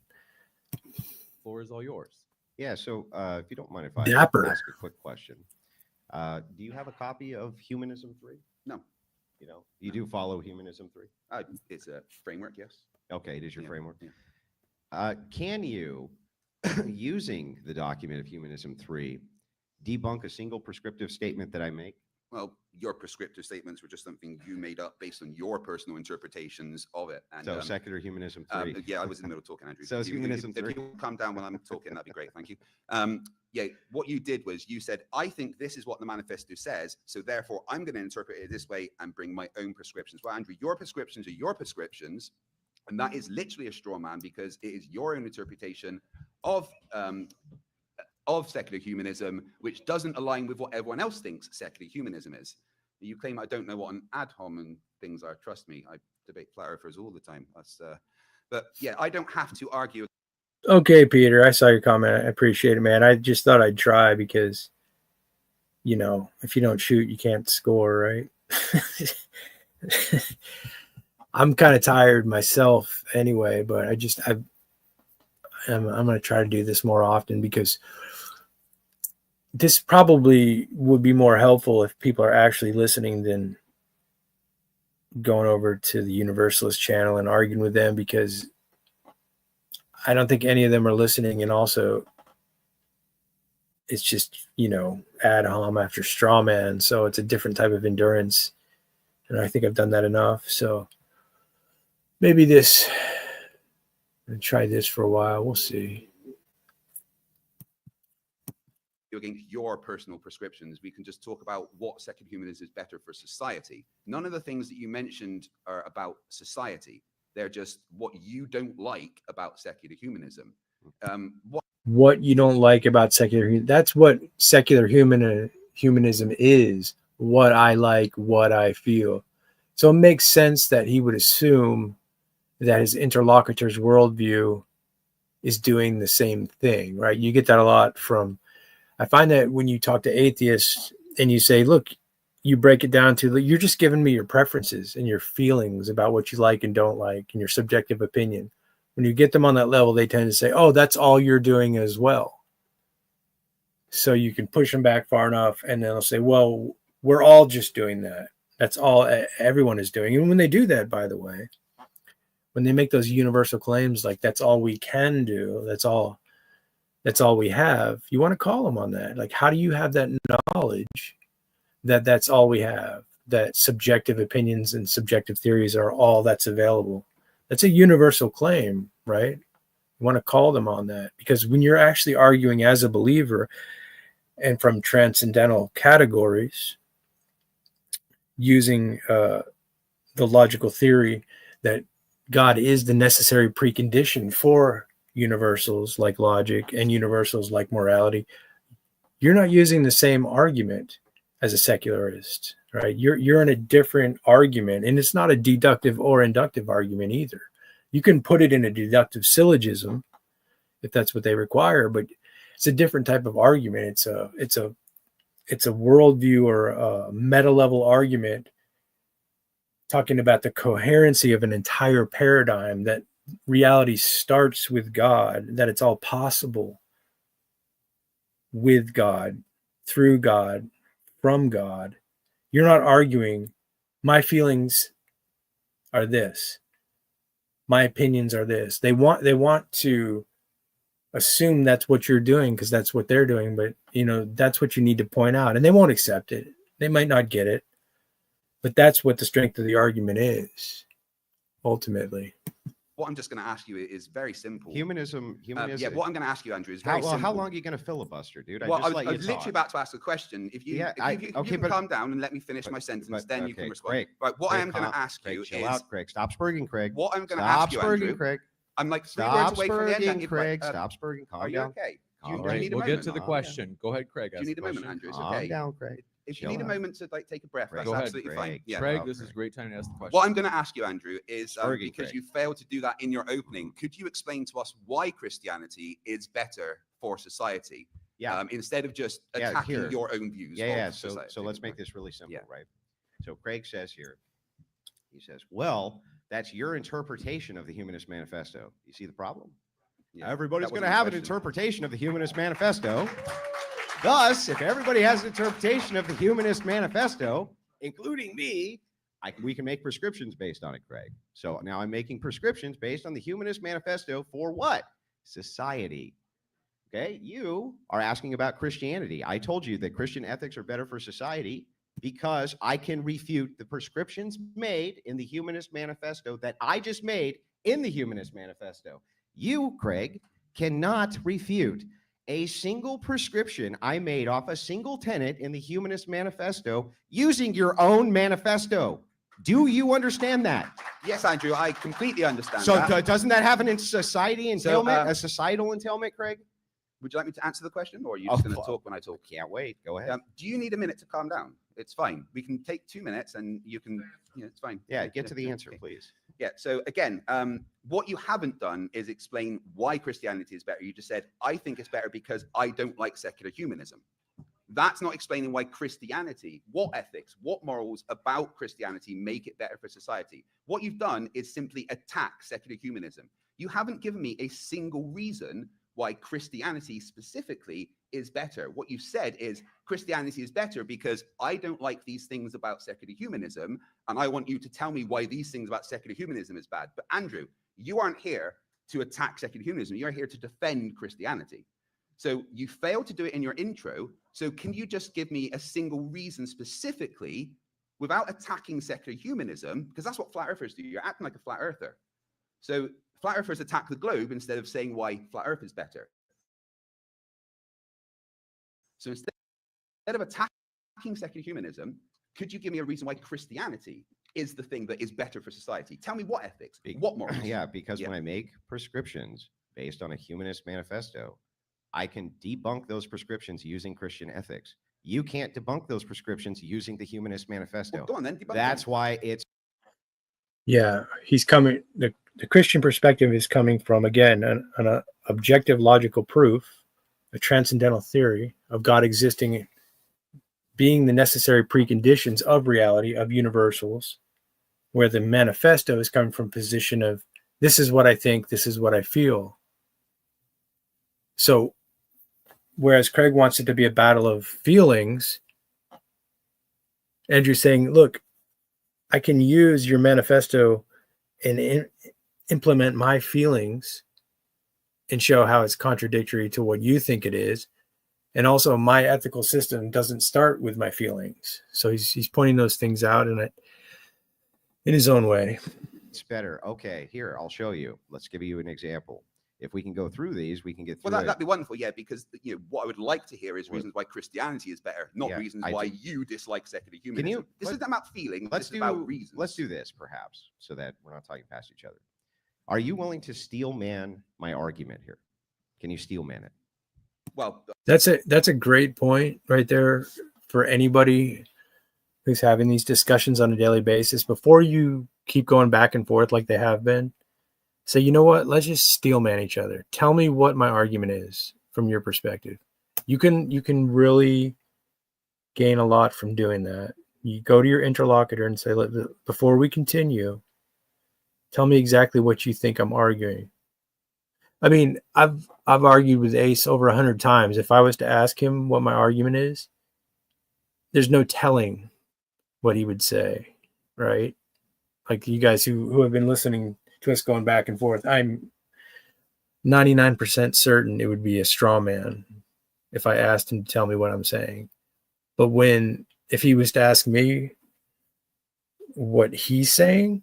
Speaker 3: Floor is all yours.
Speaker 4: Yeah. So if you don't mind if I
Speaker 1: Dapper.
Speaker 4: ask a quick question, do you have a copy of Humanism 3?
Speaker 2: No.
Speaker 4: You know, you do follow Humanism 3?
Speaker 2: It's a framework, yes.
Speaker 4: Okay, it is your framework.
Speaker 2: Yeah.
Speaker 4: Can you, using the document of Humanism 3, debunk a single prescriptive statement that I make?
Speaker 2: Well, your prescriptive statements were just something you made up based on your personal interpretations of it. And
Speaker 4: So secular Humanism 3.
Speaker 2: yeah, I was in the middle of talking, Andrew.
Speaker 4: So it's Humanism 3.
Speaker 2: If you calm down when I'm talking, that'd be great. Thank you. Yeah, what you did was you said, I think this is what the manifesto says, so therefore I'm going to interpret it this way and bring my own prescriptions. Well, Andrew, your prescriptions are your prescriptions, and that is literally a straw man because it is your own interpretation of secular humanism, which doesn't align with what everyone else thinks secular humanism is. You claim I don't know what an ad hominem things are. Trust me, I debate flat earthers all the time. But yeah, I don't have to argue.
Speaker 1: Okay, Peter, I saw your comment. I appreciate it, man. I just thought I'd try because, you know, if you don't shoot, you can't score, right? I'm kind of tired myself anyway, but I'm going to try to do this more often because this probably would be more helpful if people are actually listening than going over to the Universalist channel and arguing with them, because I don't think any of them are listening. And also it's just, you know, ad hom after straw man. So it's a different type of endurance. And I think I've done that enough. So maybe I'm going to try this for a while. We'll see.
Speaker 2: Against your personal prescriptions, we can just talk about what secular humanism is better for society. None of the things that you mentioned are about society. They're just what you don't like about secular humanism. What
Speaker 1: you don't like about secular, that's what secular humanism is. What I like, what I feel. So it makes sense that he would assume that his interlocutor's worldview is doing the same thing, right? You get that a lot from, I find that when you talk to atheists and you say, look, you break it down to, you're just giving me your preferences and your feelings about what you like and don't like and your subjective opinion. When you get them on that level, they tend to say, oh, that's all you're doing as well. So you can push them back far enough and they'll say, well, we're all just doing that. That's all everyone is doing. And when they do that, by the way, when they make those universal claims, like that's all we can do, that's all we have, you want to call them on that. Like, how do you have that knowledge that that's all we have, that subjective opinions and subjective theories are all that's available? That's a universal claim, right? You want to call them on that, because when you're actually arguing as a believer and from transcendental categories, using the logical theory that God is the necessary precondition for universals like logic and universals like morality, you're not using the same argument as a secularist, right? You're in a different argument, and it's not a deductive or inductive argument either. You can put it in a deductive syllogism if that's what they require, but it's a different type of argument. It's a worldview or a meta level argument talking about the coherency of an entire paradigm, that reality starts with God, that it's all possible with God, through God, from God. You're not arguing, my feelings are this, my opinions are this. They want to assume that's what you're doing because that's what they're doing, but you know, that's what you need to point out, and they won't accept it. They might not get it, but that's what the strength of the argument is, ultimately.
Speaker 2: What I'm just going to ask you is very simple.
Speaker 4: Humanism.
Speaker 2: Yeah, what I'm going to ask you, Andrew, is very simple.
Speaker 4: How long are you going to filibuster, dude?
Speaker 2: Well, I was literally about to ask a question. If you can
Speaker 4: but
Speaker 2: calm down and let me finish my sentence, then you can respond.
Speaker 4: Craig,
Speaker 2: right, what I am going to ask
Speaker 4: Craig,
Speaker 2: you
Speaker 4: chill
Speaker 2: is...
Speaker 4: out, Craig. Stop spurging, Craig.
Speaker 2: What I'm going to ask you, Andrew...
Speaker 4: Craig.
Speaker 2: I'm like 3 words away from the end.
Speaker 4: Craig. Stop spurging. Calm
Speaker 2: are you
Speaker 4: down.
Speaker 2: okay?
Speaker 3: All right, we'll get to the question. Go ahead, Craig.
Speaker 2: Do you need a moment, Andrew? It's okay.
Speaker 4: Calm down, Craig.
Speaker 2: If you need a
Speaker 4: Chill out.
Speaker 2: moment to like take a breath,
Speaker 4: Craig,
Speaker 2: that's
Speaker 3: Go ahead,
Speaker 2: absolutely fine.
Speaker 4: Craig.
Speaker 2: Yeah.
Speaker 3: Craig,
Speaker 4: wow,
Speaker 3: this is
Speaker 4: Craig.
Speaker 3: great time to ask the question.
Speaker 2: What I'm going to ask you, Andrew, is
Speaker 4: Spurging,
Speaker 2: because
Speaker 4: Craig.
Speaker 2: you failed to do that in your opening, could you explain to us why Christianity is better for society?
Speaker 4: Yeah.
Speaker 2: Instead of just
Speaker 4: Yeah,
Speaker 2: attacking
Speaker 4: here.
Speaker 2: your own views.
Speaker 4: Yeah.
Speaker 2: of
Speaker 4: So
Speaker 2: society.
Speaker 4: let's make this really simple,
Speaker 2: Yeah.
Speaker 4: right? So Craig says here, he says, well, that's your interpretation of the Humanist Manifesto. You see the problem?
Speaker 2: Yeah,
Speaker 4: Everybody's
Speaker 2: that
Speaker 4: going
Speaker 2: wasn't
Speaker 4: to
Speaker 2: the
Speaker 4: have an
Speaker 2: question.
Speaker 4: interpretation of the Humanist Manifesto. Thus, if everybody has an interpretation of the Humanist Manifesto, including me, we can make prescriptions based on it, Craig. So now I'm making prescriptions based on the Humanist Manifesto for what? Society. Okay, you are asking about Christianity. I told you that Christian ethics are better for society because I can refute the prescriptions made in the Humanist Manifesto that I just made in the Humanist Manifesto. You, Craig, cannot refute a single prescription I made off a single tenet in the Humanist Manifesto using your own manifesto. Do you understand that?
Speaker 2: Yes, Andrew, I completely understand
Speaker 4: So
Speaker 2: that.
Speaker 4: doesn't that have an society entailment,
Speaker 2: So,
Speaker 4: a societal entailment, Craig?
Speaker 2: Would you like me to answer the question, or are you just going to talk when I talk?
Speaker 4: Can't wait. Go ahead.
Speaker 2: Do you need a minute to calm down? It's fine. We can take 2 minutes, and you can. It's fine.
Speaker 4: Yeah, get to the
Speaker 2: yeah,
Speaker 4: answer,
Speaker 2: okay.
Speaker 4: please.
Speaker 2: Yeah. So again, what you haven't done is explain why Christianity is better. You just said, I think it's better because I don't like secular humanism. That's not explaining why Christianity, what ethics, what morals about Christianity make it better for society. What you've done is simply attack secular humanism. You haven't given me a single reason why Christianity specifically is better. What you've said is Christianity is better because I don't like these things about secular humanism, and I want you to tell me why these things about secular humanism is bad. But Andrew, you aren't here to attack secular humanism. You're here to defend Christianity. So you failed to do it in your intro. So can you just give me a single reason specifically without attacking secular humanism? Because that's what flat earthers do. You're acting like a flat earther. So flat earthers attack the globe instead of saying why flat earth is better. So instead of attacking secular humanism, could you give me a reason why Christianity is the thing that is better for society? Tell me what ethics, what morals.
Speaker 4: Yeah, because when I make prescriptions based on a Humanist Manifesto, I can debunk those prescriptions using Christian ethics. You can't debunk those prescriptions using the Humanist Manifesto.
Speaker 2: Well, go on then. Debunk
Speaker 4: That's
Speaker 2: them.
Speaker 4: why it's
Speaker 1: Yeah, he's coming. The Christian perspective is coming from, again, an objective logical proof, a transcendental theory of God existing, being the necessary preconditions of reality, of universals, where the manifesto is coming from a position of, this is what I think, this is what I feel. So, whereas Craig wants it to be a battle of feelings, Andrew's saying, look, I can use your manifesto and implement my feelings and show how it's contradictory to what you think it is. And also my ethical system doesn't start with my feelings. So he's pointing those things out in his own way.
Speaker 4: it's better. Okay, here, I'll show you. Let's give you an example. If we can go through these, we can get through
Speaker 2: Well,
Speaker 4: it.
Speaker 2: that'd be wonderful, yeah, because what I would like to hear is reasons why Christianity is better, not
Speaker 4: Yeah,
Speaker 2: reasons
Speaker 4: I
Speaker 2: why you dislike secular humanism.
Speaker 4: you-
Speaker 2: This
Speaker 4: let-
Speaker 2: isn't about feelings,
Speaker 4: Let's
Speaker 2: this is about
Speaker 4: do
Speaker 2: reasons.
Speaker 4: let's do this perhaps so that we're not talking past each other. Are you willing to steel man my argument here? Can you steel man it?
Speaker 2: Well,
Speaker 1: That's a great point right there for anybody who's having these discussions on a daily basis. Before you keep going back and forth like they have been, say, you know what? Let's just steel man each other. Tell me what my argument is from your perspective. You can really gain a lot from doing that. You go to your interlocutor and say, before we continue, tell me exactly what you think I'm arguing. I mean, I've argued with Ace over 100 times. If I was to ask him what my argument is, there's no telling what he would say, right? Like you guys who have been listening to us going back and forth, I'm 99% certain it would be a straw man if I asked him to tell me what I'm saying. But if he was to ask me what he's saying,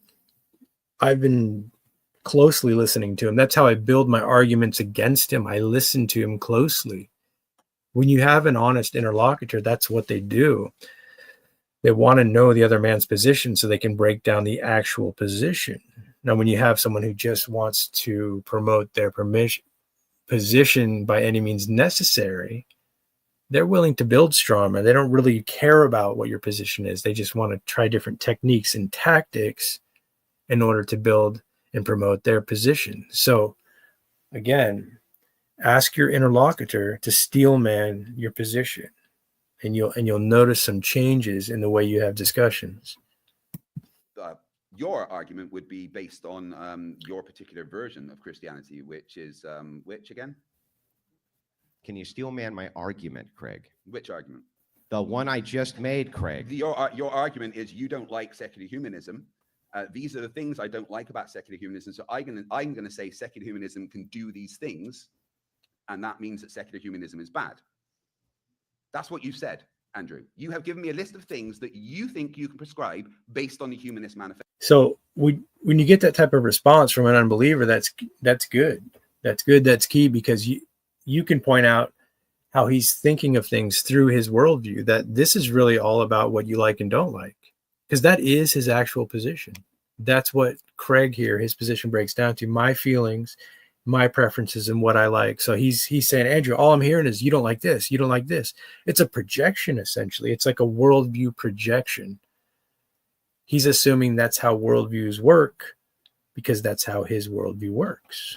Speaker 1: I've been closely listening to him. That's how I build my arguments against him. I listen to him closely. When you have an honest interlocutor, that's what they do. They want to know the other man's position so they can break down the actual position. Now, when you have someone who just wants to promote their position by any means necessary, they're willing to build straw man. They don't really care about what your position is. They just want to try different techniques and tactics in order to build and promote their position. So again, ask your interlocutor to steel man your position, and you'll notice some changes in the way you have discussions.
Speaker 2: Your argument would be based on your particular version of Christianity, which is which again?
Speaker 4: Can you steel man my argument, Craig?
Speaker 2: Which argument?
Speaker 4: The one I just made, Craig.
Speaker 2: Your argument is you don't like secular humanism. These are the things I don't like about secular humanism. So I'm going to say secular humanism can do these things, and that means that secular humanism is bad. That's what you said, Andrew. You have given me a list of things that you think you can prescribe based on the Humanist Manifesto.
Speaker 1: So when you get that type of response from an unbeliever, that's good. That's good. That's key, because you can point out how he's thinking of things through his worldview, that this is really all about what you like and don't like, because that is his actual position. That's what Craig here, his position breaks down to: my feelings, my preferences, and what I like. So he's saying, Andrew, all I'm hearing is you don't like this, you don't like this. It's a projection, essentially. It's like a worldview projection. He's assuming that's how worldviews work because that's how his worldview works.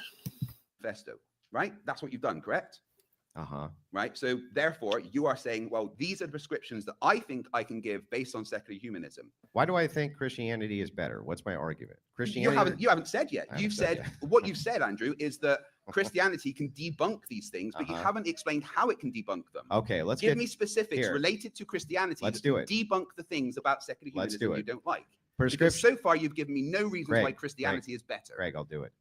Speaker 2: Manifesto, right? That's what you've done, correct? Right. So therefore, you are saying, well, these are the prescriptions that I think I can give based on secular humanism.
Speaker 4: Why do I think Christianity is better? What's my argument? Christianity.
Speaker 2: You haven't said yet. You've said what you've said, Andrew, is that Christianity can debunk these things, but you haven't explained how it can debunk them.
Speaker 4: Okay, let's
Speaker 2: give me specifics related to Christianity.
Speaker 4: Let's do it.
Speaker 2: Debunk the things about secular humanism you don't like. Because so far you've given me no reasons why Christianity is better.
Speaker 4: Greg, I'll do it.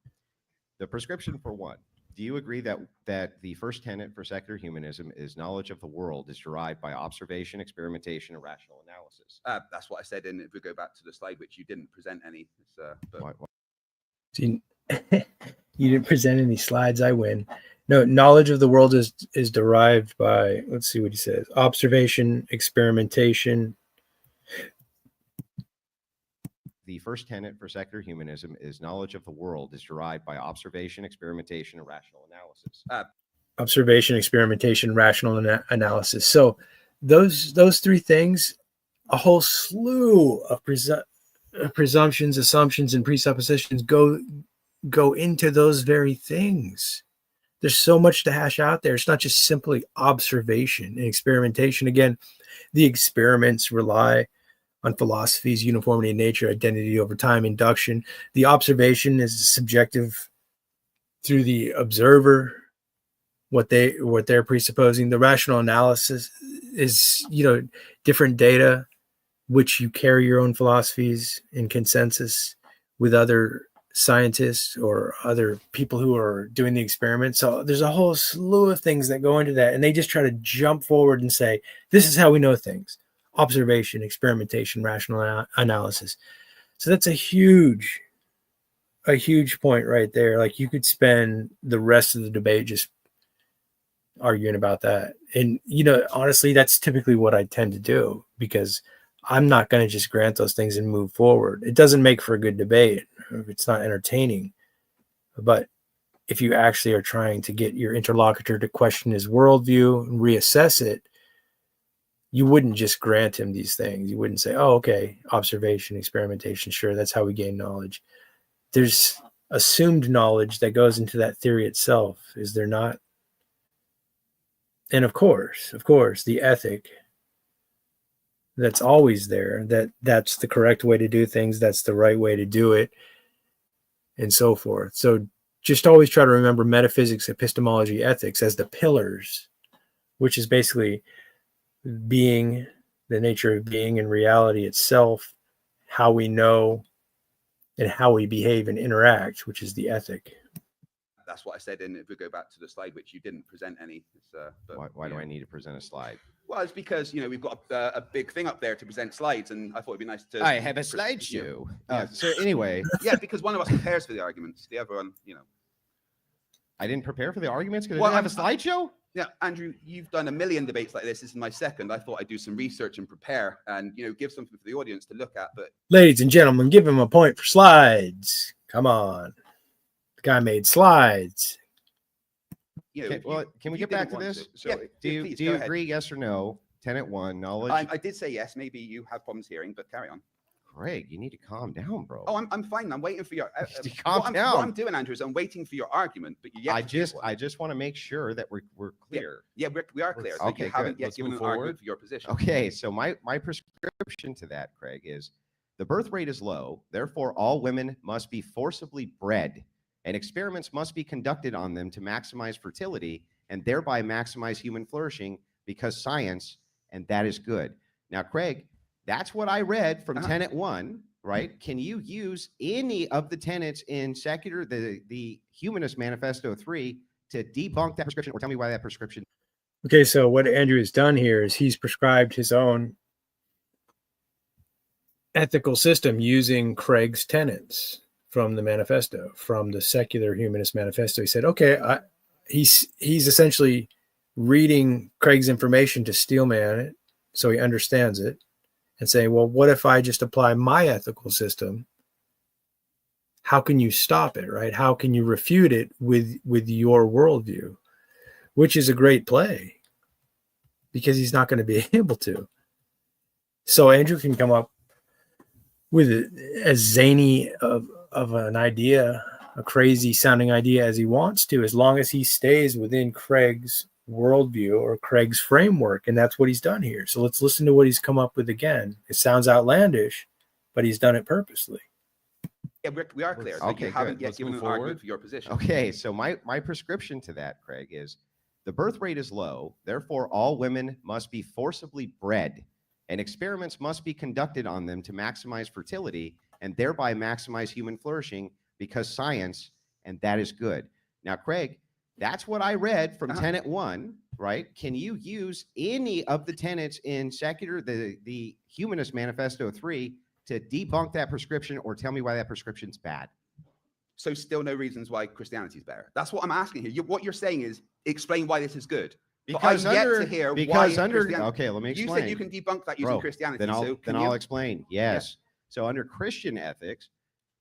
Speaker 4: The prescription for one. Do you agree that the first tenet for secular humanism is knowledge of the world is derived by observation, experimentation, and rational analysis?
Speaker 2: That's what I said. And if we go back to the slide, which you didn't present any.
Speaker 1: Why? See, you didn't present any slides. I win. No, knowledge of the world is derived by, let's see what he says: observation, experimentation.
Speaker 4: The first tenet for secular humanism is knowledge of the world is derived by observation, experimentation, and rational analysis.
Speaker 1: Observation, experimentation, rational analysis. So those three things, a whole slew of presumptions, assumptions, and presuppositions go into those very things. There's so much to hash out there. It's not just simply observation and experimentation. Again, the experiments rely on philosophies, uniformity in nature, identity over time, induction. The observation is subjective through the observer, what they're presupposing. The rational analysis is, different data, which you carry your own philosophies in consensus with other scientists or other people who are doing the experiment. So there's a whole slew of things that go into that, and they just try to jump forward and say, this is how we know things: observation, experimentation, rational analysis. So that's a huge point right there. Like, you could spend the rest of the debate just arguing about that. And, honestly, that's typically what I tend to do, because I'm not going to just grant those things and move forward. It doesn't make for a good debate if it's not entertaining. But if you actually are trying to get your interlocutor to question his worldview and reassess it, you wouldn't just grant him these things. You wouldn't say, oh, okay, observation, experimentation, sure, that's how we gain knowledge. There's assumed knowledge that goes into that theory itself, is there not? And of course, the ethic that's always there, that's the correct way to do things, that's the right way to do it, and so forth. So just always try to remember metaphysics, epistemology, ethics as the pillars, which is basically being, the nature of being and reality itself, how we know and how we behave and interact, which is the ethic.
Speaker 2: That's what I said. And if we go back to the slide, which you didn't present any.
Speaker 4: Why do I need to present a slide?
Speaker 2: Well, it's because, we've got a big thing up there to present slides, and I thought it'd be nice to.
Speaker 4: I have a slideshow. So anyway.
Speaker 2: Yeah, because one of us prepares for the arguments. The other one,
Speaker 4: I didn't prepare for the arguments because I didn't have a slideshow?
Speaker 2: Yeah, Andrew, you've done a million debates like this. This is my second. I thought I'd do some research and prepare and, give something for the audience to look at. But
Speaker 1: ladies and gentlemen, give him a point for slides. Come on. The guy made slides.
Speaker 2: you know,
Speaker 4: Okay,
Speaker 2: if
Speaker 4: well,
Speaker 2: you-
Speaker 4: can
Speaker 2: if
Speaker 4: we
Speaker 2: you
Speaker 4: get back
Speaker 2: didn't
Speaker 4: to
Speaker 2: want
Speaker 4: this?
Speaker 2: to-
Speaker 4: So
Speaker 2: yeah,
Speaker 4: do you,
Speaker 2: please,
Speaker 4: do
Speaker 2: go
Speaker 4: you
Speaker 2: ahead.
Speaker 4: agree, yes or no? Tenet 1, knowledge.
Speaker 2: I did say yes. Maybe you have problems hearing, but carry on.
Speaker 4: Greg, you need to calm down, bro.
Speaker 2: Oh, I'm fine. I'm waiting for your.
Speaker 4: Calm
Speaker 2: what
Speaker 4: down.
Speaker 2: I'm doing, Andrew, is I'm waiting for your argument, but you're yet
Speaker 4: I
Speaker 2: to give
Speaker 4: just
Speaker 2: one.
Speaker 4: I just want to make sure that we're clear.
Speaker 2: Yeah, we are clear, but
Speaker 4: Okay,
Speaker 2: you haven't
Speaker 4: good.
Speaker 2: yet
Speaker 3: Let's
Speaker 2: given
Speaker 3: move
Speaker 2: an argument
Speaker 3: forward.
Speaker 2: for your position.
Speaker 4: Okay, so my prescription to that, Craig, is the birth rate is low, therefore all women must be forcibly bred, and experiments must be conducted on them to maximize fertility and thereby maximize human flourishing because science, and that is good. Now, Craig, that's what I read from Tenet 1, right? Can you use any of the tenets in secular, the Humanist Manifesto 3, to debunk that prescription or tell me why that prescription?
Speaker 1: Okay, so what Andrew has done here is he's prescribed his own ethical system using Craig's tenets from the manifesto, from the secular humanist manifesto. He said, okay, he's essentially reading Craig's information to steelman it so he understands it and saying, well, what if I just apply my ethical system? How can you stop it, right? How can you refute it with your worldview? Which is a great play because he's not going to be able to. So Andrew can come up with as zany of an idea, a crazy sounding idea as he wants to, as long as he stays within Craig's worldview or Craig's framework. And that's what he's done here. So let's listen to what he's come up with again. It sounds outlandish, but he's done it purposely.
Speaker 2: Yeah, we are clear, but
Speaker 4: Okay,
Speaker 2: you haven't
Speaker 4: good.
Speaker 2: yet
Speaker 3: Let's
Speaker 2: given
Speaker 3: move
Speaker 2: an argument
Speaker 3: forward.
Speaker 2: for your position.
Speaker 4: Okay, so my prescription to that, Craig, is the birth rate is low, therefore all women must be forcibly bred, and experiments must be conducted on them to maximize fertility and thereby maximize human flourishing because science, and that is good. Now, Craig, that's what I read from Tenet 1, right? Can you use any of the tenets in secular, the Humanist Manifesto 3, to debunk that prescription or tell me why that prescription's bad?
Speaker 2: So still no reasons why Christianity is better. That's what I'm asking here. What you're saying is explain why this is good.
Speaker 4: Because
Speaker 2: but I'm
Speaker 4: under,
Speaker 2: yet to hear
Speaker 4: because
Speaker 2: why
Speaker 4: under,
Speaker 2: Christianity.
Speaker 4: okay, let me
Speaker 2: You
Speaker 4: explain.
Speaker 2: said you can debunk that using
Speaker 4: Bro,
Speaker 2: Christianity.
Speaker 4: Then I'll,
Speaker 2: so
Speaker 4: then
Speaker 2: can
Speaker 4: I'll
Speaker 2: you?
Speaker 4: explain. Yes. So under Christian ethics,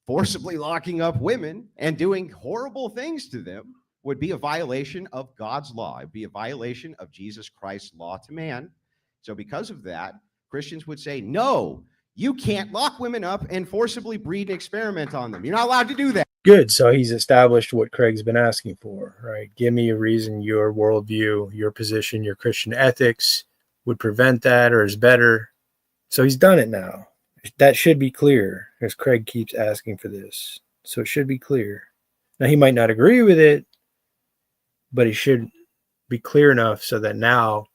Speaker 4: forcibly locking up women and doing horrible things to them would be a violation of God's law. It'd be a violation of Jesus Christ's law to man. So because of that, Christians would say, no, you can't lock women up and forcibly breed and experiment on them. You're not allowed to do that.
Speaker 1: Good. So he's established what Craig's been asking for, right? Give me a reason your worldview, your position, your Christian ethics would prevent that or is better. So he's done it now. That should be clear as Craig keeps asking for this. So it should be clear. Now, he might not agree with it, but he should be clear enough so that now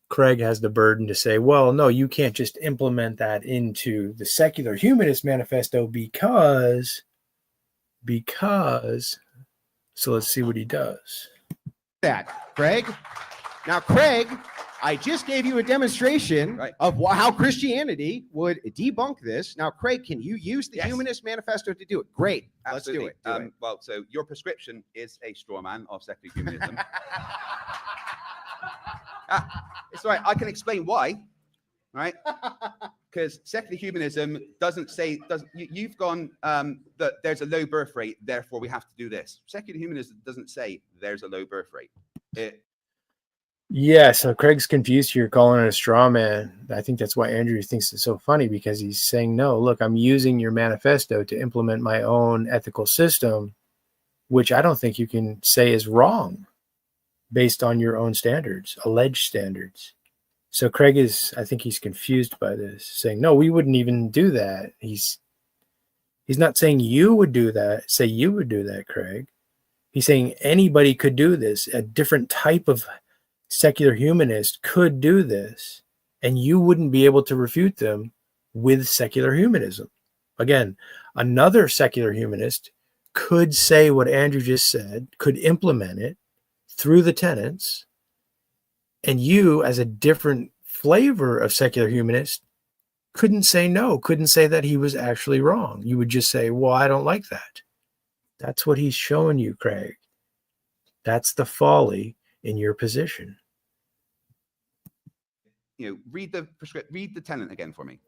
Speaker 1: Craig has the burden to say, well, no, you can't just implement that into the secular humanist manifesto because, so let's see what he does.
Speaker 4: That, Craig. Now, Craig, I just gave you a demonstration of how Christianity would debunk this. Now, Craig, can you use the Humanist Manifesto to do it? Great.
Speaker 2: Absolutely.
Speaker 4: Let's do it.
Speaker 2: Well, so your prescription is a straw man of secular humanism. It's all right. I can explain why, right? Because secular humanism doesn't say, you've gone that there's a low birth rate, therefore we have to do this. Secular humanism doesn't say there's a low birth rate.
Speaker 1: Yeah, so Craig's confused here, calling it a straw man. I think that's why Andrew thinks it's so funny, because he's saying, no, look, I'm using your manifesto to implement my own ethical system, which I don't think you can say is wrong based on your own standards, alleged standards. So Craig I think he's confused by this, saying, no, we wouldn't even do that. He's not saying you would do that, say you would do that, Craig. He's saying anybody could do this. A different type of secular humanist could do this, and you wouldn't be able to refute them with secular humanism. Again, another secular humanist could say what Andrew just said, could implement it through the tenets, and you, as a different flavor of secular humanist, couldn't say no, couldn't say that he was actually wrong. You would just say, well, I don't like that. That's what he's showing you, Craig. That's the folly in your position.
Speaker 2: Read the tenet again for me.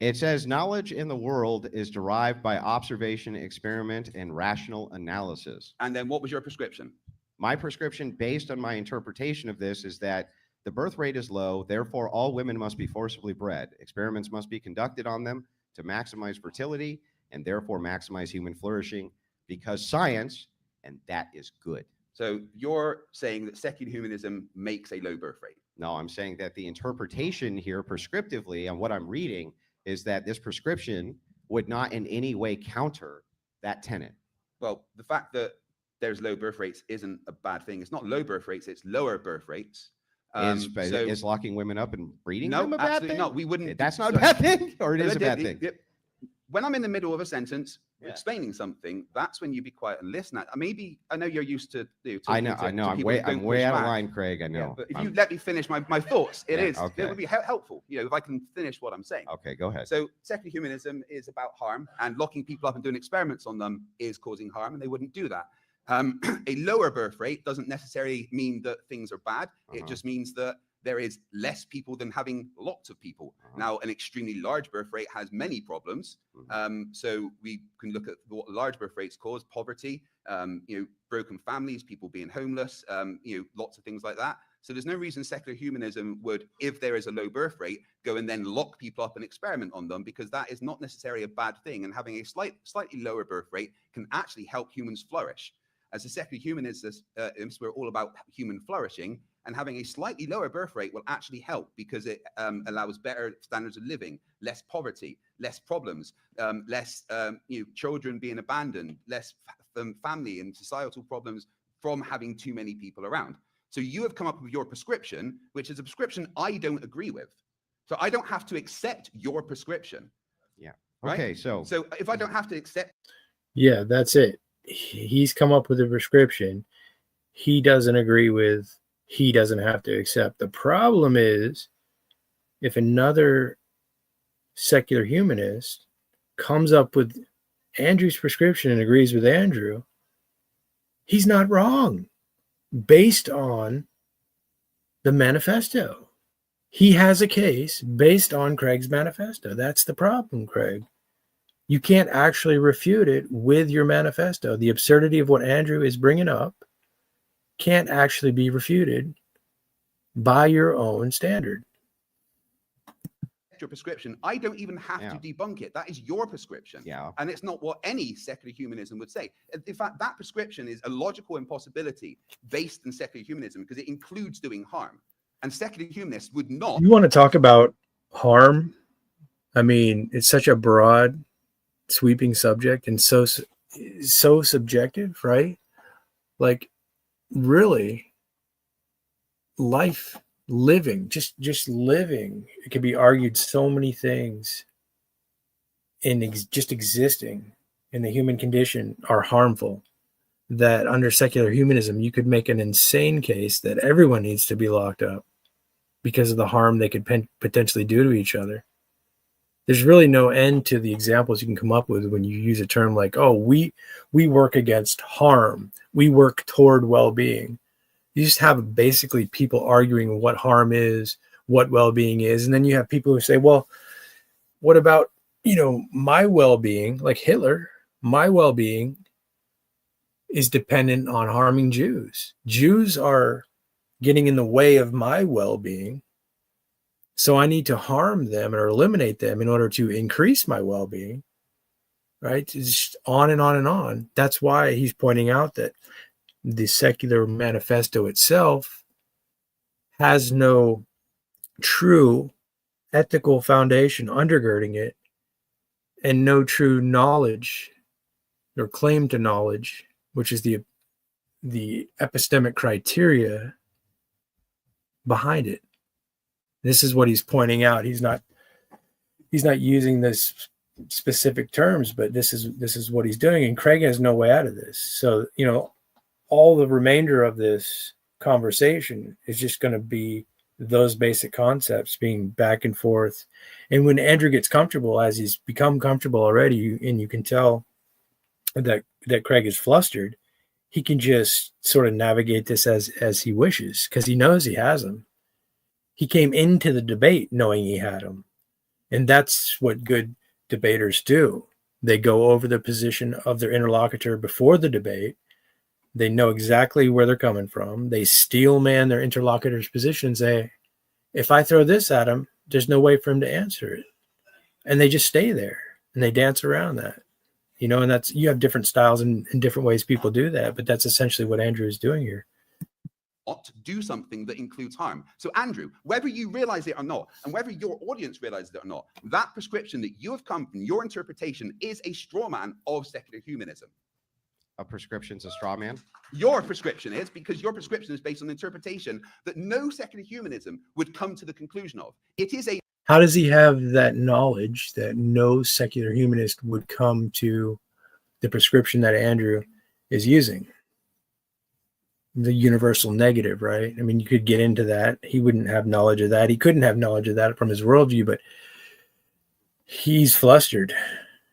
Speaker 4: It says knowledge in the world is derived by observation, experiment, and rational analysis.
Speaker 2: And then what was your prescription?
Speaker 4: My prescription, based on my interpretation of this, is that the birth rate is low, therefore all women must be forcibly bred. Experiments must be conducted on them to maximize fertility and therefore maximize human flourishing, because science, and that is good.
Speaker 2: So you're saying that secular humanism makes a low birth rate?
Speaker 4: No, I'm saying that the interpretation here prescriptively on what I'm reading is that this prescription would not in any way counter that tenet.
Speaker 2: Well, the fact that there's low birth rates isn't a bad thing. It's not low birth rates, it's lower birth rates.
Speaker 4: Is locking women up and breeding them a bad
Speaker 2: absolutely
Speaker 4: thing?
Speaker 2: not. We wouldn't.
Speaker 4: That's not a bad thing, or it is a bad thing?
Speaker 2: When I'm in the middle of a sentence explaining something, that's when you be quiet and listen. Maybe I know you're used to.
Speaker 4: I know. I'm way out of line, Craig. I know.
Speaker 2: Yeah, but if you let me finish my thoughts, it would be helpful. You know, if I can finish what I'm saying.
Speaker 4: Okay, go ahead.
Speaker 2: So secular humanism is about harm, and locking people up and doing experiments on them is causing harm, and they wouldn't do that. A lower birth rate doesn't necessarily mean that things are bad. It just means that there is less people than having lots of people. Now, an extremely large birth rate has many problems. So we can look at what large birth rates cause: poverty, broken families, people being homeless, lots of things like that. So there's no reason secular humanism would, if there is a low birth rate, go and then lock people up and experiment on them, because that is not necessarily a bad thing. And having a slightly lower birth rate can actually help humans flourish. As a secular humanist, we're all about human flourishing, and having a slightly lower birth rate will actually help, because it allows better standards of living, less poverty, less problems, less children being abandoned, less family and societal problems from having too many people around. So you have come up with your prescription, which is a prescription I don't agree with. So I don't have to accept your prescription.
Speaker 4: Yeah.
Speaker 2: Right?
Speaker 4: Okay. So
Speaker 2: if I don't have to accept.
Speaker 1: Yeah, that's it. He's come up with a prescription he doesn't agree with, he doesn't have to accept. The problem is if another secular humanist comes up with Andrew's prescription and agrees with Andrew, he's not wrong based on the manifesto. He has a case based on Craig's manifesto. That's the problem, Craig. You can't actually refute it with your manifesto. The absurdity of what Andrew is bringing up can't actually be refuted by your own standard.
Speaker 2: Your prescription, I don't even have to debunk it. That is your prescription.
Speaker 4: Yeah.
Speaker 2: And it's not what any secular humanism would say. In fact, that prescription is a logical impossibility based in secular humanism, because it includes doing harm. And secular humanists would not.
Speaker 1: You want to talk about harm? I mean, it's such a broad, sweeping subject and so subjective, right? Like, really, life, living, just living, it can be argued so many things in just existing in the human condition are harmful, that under secular humanism you could make an insane case that everyone needs to be locked up because of the harm they could potentially do to each other. There's really no end to the examples you can come up with when you use a term like, oh, we work against harm, we work toward well-being. You just have basically people arguing what harm is, what well-being is. And then you have people who say, well, what about, my well-being, like Hitler? My well-being is dependent on harming Jews. Jews are getting in the way of my well-being. So I need to harm them or eliminate them in order to increase my well-being, right? It's just on and on and on. That's why he's pointing out that the secular manifesto itself has no true ethical foundation undergirding it, and no true knowledge or claim to knowledge, which is the epistemic criteria behind it. This is what he's pointing out. He's not using this specific terms, but this is what he's doing. And Craig has no way out of this. So, all the remainder of this conversation is just going to be those basic concepts being back and forth. And when Andrew gets comfortable, as he's become comfortable already, and you can tell that Craig is flustered, he can just sort of navigate this as he wishes, because he knows he has them. He came into the debate knowing he had them. And that's what good debaters do. They go over the position of their interlocutor before the debate. They know exactly where they're coming from. They steel man their interlocutor's position and say, if I throw this at him, there's no way for him to answer it. And they just stay there and they dance around that. You know, and that's, you have different styles and different ways people do that, but that's essentially what Andrew is doing here.
Speaker 2: Not do something that includes harm. So Andrew, whether you realize it or not, and whether your audience realizes it or not, that prescription that you have come from, your interpretation, is a straw man of secular humanism.
Speaker 4: A prescription's a straw man?
Speaker 2: Your prescription is, because your prescription is based on interpretation that no secular humanism would come to the conclusion of. It is a...
Speaker 1: How does he have that knowledge that no secular humanist would come to the prescription that Andrew is using? The universal negative, right? I mean, you could get into that. He wouldn't have knowledge of that. He couldn't have knowledge of that from his worldview, but he's flustered.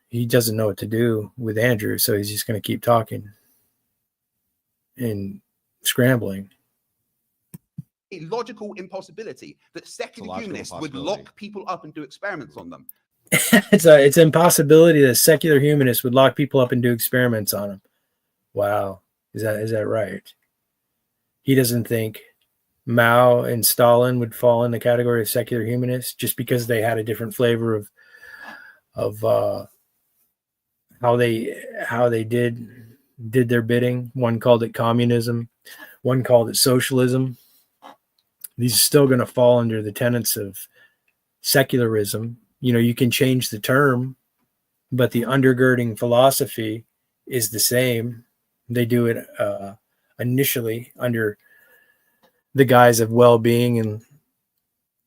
Speaker 1: He doesn't know what to do with Andrew, so he's just going to keep talking and scrambling.
Speaker 2: A logical impossibility that secular humanists would lock people up and do experiments on them.
Speaker 1: It's an impossibility that secular humanists would lock people up and do experiments on them. Wow, is that right? He doesn't think Mao and Stalin would fall in the category of secular humanists just because they had a different flavor of how they did their bidding. One called it communism, one called it socialism. These are still going to fall under the tenets of secularism. You know, you can change the term, but the undergirding philosophy is the same. They do it initially under the guise of well-being and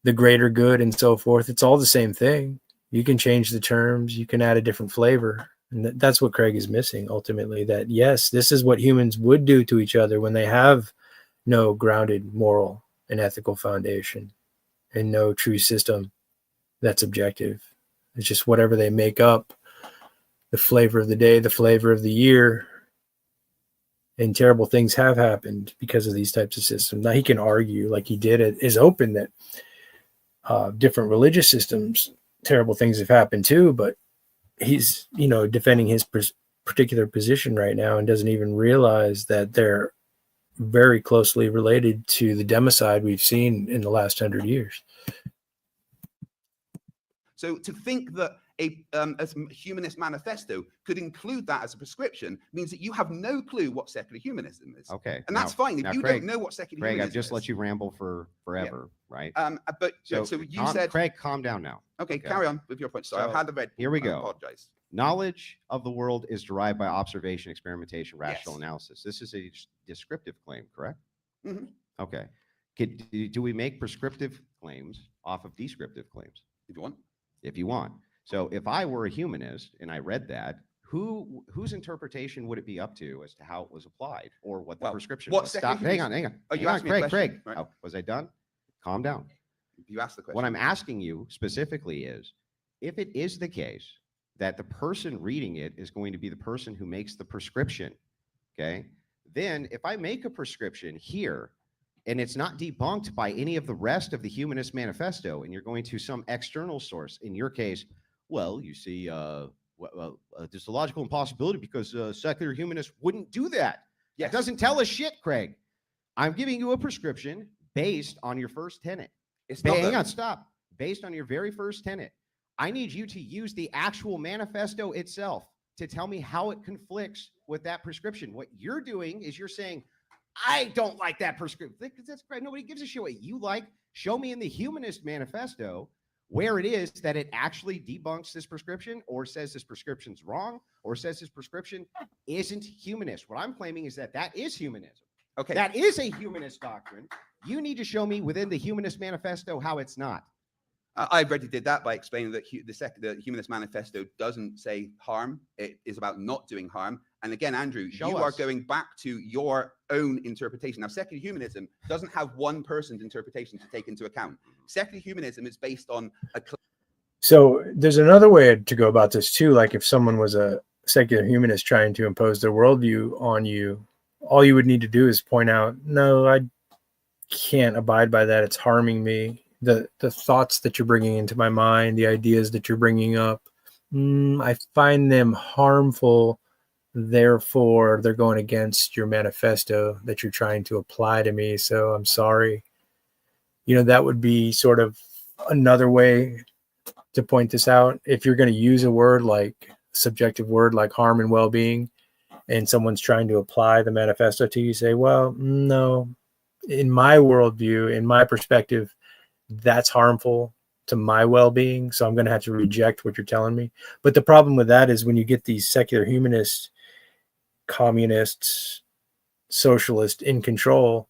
Speaker 1: the greater good and so forth. It's all the same thing. You can change the terms, you can add a different flavor. And that's what Craig is missing ultimately, that yes, this is what humans would do to each other when they have no grounded moral and ethical foundation and no true system that's objective. It's just whatever they make up, the flavor of the day, the flavor of the year. And terrible things have happened because of these types of systems. Now he can argue, like he did, it is open that different religious systems, terrible things have happened too, but he's, you know, defending his particular position right now and doesn't even realize that they're very closely related to the democide we've seen in the last 100 years.
Speaker 2: So to think that a humanist manifesto could include that as a prescription means that you have no clue what secular humanism is.
Speaker 4: Okay.
Speaker 2: And that's fine. If you
Speaker 4: Craig,
Speaker 2: don't know what secular
Speaker 4: humanism
Speaker 2: humanism
Speaker 4: I've just
Speaker 2: is,
Speaker 4: let you ramble for forever, right?
Speaker 2: But so you said...
Speaker 4: Craig, calm down now.
Speaker 2: Okay, carry on with your point. Sorry, I've had the red.
Speaker 4: Here we go.
Speaker 2: I apologize.
Speaker 4: Knowledge of the world is derived by observation, experimentation, rational analysis. This is a descriptive claim, correct?
Speaker 2: Mm-hmm.
Speaker 4: Okay. Do we make prescriptive claims off of descriptive claims?
Speaker 2: If you want.
Speaker 4: If you want. So if I were a humanist and I read that, whose interpretation would it be up to as to how it was applied or what the prescription was? Stop. Hang on.
Speaker 2: Oh, you asked me a question.
Speaker 4: Craig.
Speaker 2: Right.
Speaker 4: Oh, was I done? Calm down.
Speaker 2: You asked the question.
Speaker 4: What I'm asking you specifically is, if it is the case that the person reading it is going to be the person who makes the prescription, okay, then if I make a prescription here and it's not debunked by any of the rest of the Humanist Manifesto, and you're going to some external source, in your case, well, you see, there's a logical impossibility because secular humanists wouldn't do that. Yes. That doesn't tell us shit, Craig. I'm giving you a prescription based on your first tenet. Hang on, stop. Based on your very first tenet. I need you to use the actual manifesto itself to tell me how it conflicts with that prescription. What you're doing is you're saying, I don't like that prescription. That's great. Nobody gives a shit what you like. Show me in the Humanist Manifesto where it is that it actually debunks this prescription or says this prescription's wrong or says this prescription isn't humanist. What I'm claiming is that that is humanism.
Speaker 2: Okay.
Speaker 4: That is a humanist doctrine. You need to show me within the Humanist Manifesto how it's not.
Speaker 2: I already did that by explaining that the Humanist Manifesto doesn't say harm. It is about not doing harm. And again, Andrew, you are going back to your own interpretation. Now, secular humanism doesn't have one person's interpretation to take into account. Secular humanism is based on a...
Speaker 1: So there's another way to go about this too. Like if someone was a secular humanist trying to impose their worldview on you, all you would need to do is point out, no, I can't abide by that. It's harming me. the thoughts that you're bringing into my mind, the ideas that you're bringing up, I find them harmful. Therefore, they're going against your manifesto that you're trying to apply to me. So I'm sorry. That would be sort of another way to point this out. If you're going to use a word like subjective word like harm and well-being, and someone's trying to apply the manifesto to you, say, well, no, in my worldview, in my perspective, that's harmful to my well-being. So I'm going to have to reject what you're telling me. But the problem with that is when you get these secular humanists, communists, socialists in control,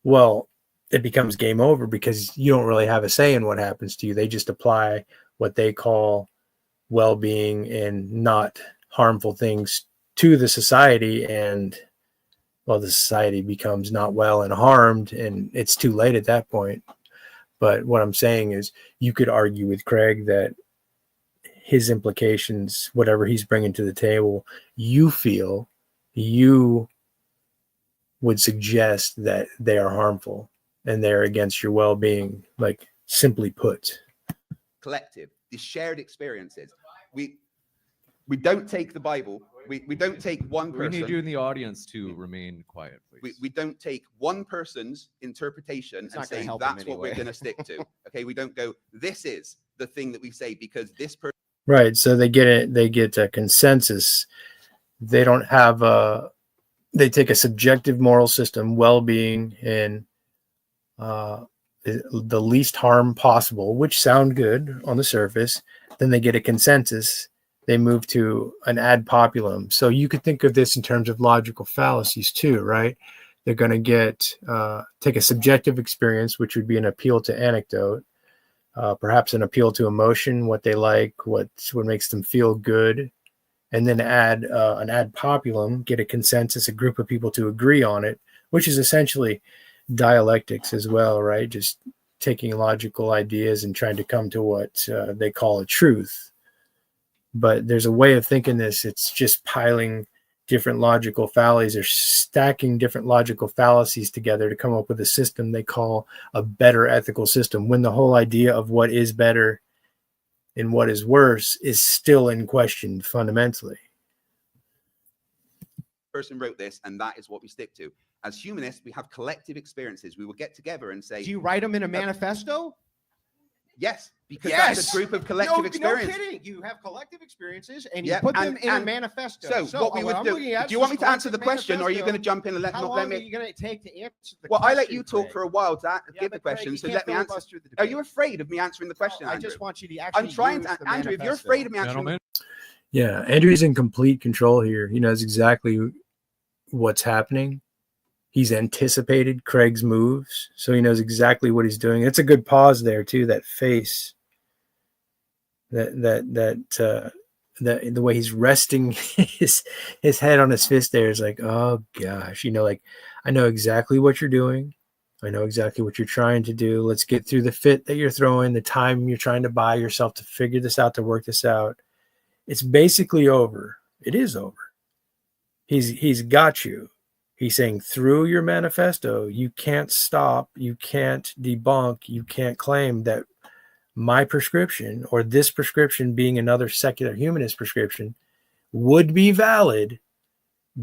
Speaker 1: well, it becomes game over because you don't really have a say in what happens to you. They just apply what they call well-being and not harmful things to the society, and well, the society becomes not well and harmed, and it's too late at that point. But what I'm saying is you could argue with Craig that his implications, whatever he's bringing to the table, you feel you would suggest that they are harmful and they're against your well-being, like simply put.
Speaker 2: Collective, the shared experiences. We don't take the Bible. We don't take one
Speaker 3: We
Speaker 2: person.
Speaker 3: need you in the audience to remain quiet, please.
Speaker 2: We don't take one person's interpretation
Speaker 4: It's
Speaker 2: and
Speaker 4: not gonna
Speaker 2: say
Speaker 4: help
Speaker 2: that's
Speaker 4: him
Speaker 2: what we're
Speaker 4: anyway.
Speaker 2: going to stick to. Okay, we don't go, this is the thing that we say because this person.
Speaker 1: Right. So they get a consensus. They don't have they take a subjective moral system, well-being, and the least harm possible, which sound good on the surface. Then they get a consensus. They move to an ad populum. So you could think of this in terms of logical fallacies too, right? They're going to take a subjective experience, which would be an appeal to anecdote, perhaps an appeal to emotion, what they like, what makes them feel good, and then add an ad populum, get a consensus, a group of people to agree on it, which is essentially dialectics as well, right? Just taking logical ideas and trying to come to what they call a truth. But there's a way of thinking this. It's just piling different logical fallacies or stacking different logical fallacies together to come up with a system they call a better ethical system, when the whole idea of what is better and what is worse is still in question fundamentally.
Speaker 2: Person wrote this, and that is what we stick to. As humanists, we have collective experiences. We will get together and say,
Speaker 4: Do you write them in a manifesto?
Speaker 2: yes, because that's a group of collective experiences.
Speaker 4: No kidding. You have collective experiences and you
Speaker 2: Yeah,
Speaker 4: put them
Speaker 2: and-
Speaker 4: in a
Speaker 2: and
Speaker 4: manifesto.
Speaker 2: So what we would
Speaker 4: I'm
Speaker 2: do,
Speaker 4: looking at
Speaker 2: do you
Speaker 4: is
Speaker 2: want me to
Speaker 4: just
Speaker 2: answer the
Speaker 4: collective
Speaker 2: question, or are you going to
Speaker 4: manifesto.
Speaker 2: jump in and let
Speaker 4: How
Speaker 2: not
Speaker 4: long
Speaker 2: let
Speaker 4: are
Speaker 2: me?
Speaker 4: you going to take to answer the
Speaker 2: Well,
Speaker 4: question?
Speaker 2: I let you talk
Speaker 4: Craig?
Speaker 2: for a while to
Speaker 4: Yeah,
Speaker 2: give the
Speaker 4: but Craig,
Speaker 2: question,
Speaker 4: you
Speaker 2: so
Speaker 4: can't
Speaker 2: let me answer.
Speaker 4: filibuster the
Speaker 2: Are
Speaker 4: debate.
Speaker 2: you afraid of me answering the question,
Speaker 4: I
Speaker 2: Andrew?
Speaker 4: just want you to actually
Speaker 2: I'm trying
Speaker 4: use
Speaker 2: to,
Speaker 4: the
Speaker 2: Andrew, if you're
Speaker 4: manifesto.
Speaker 2: afraid of me answering,
Speaker 3: Gentlemen,
Speaker 1: Yeah, Andrew's in complete control here. He knows exactly what's happening. He's anticipated Craig's moves, so he knows exactly what he's doing. It's a good pause there too. That face, the way he's resting his head on his fist there is like, oh gosh, like I know exactly what you're doing. I know exactly what you're trying to do. Let's get through the fit that you're throwing, the time you're trying to buy yourself to figure this out, to work this out. It's basically over. It is over. He's got you. He's saying through your manifesto, you can't stop, you can't debunk, you can't claim that my prescription, or this prescription being another secular humanist prescription, would be valid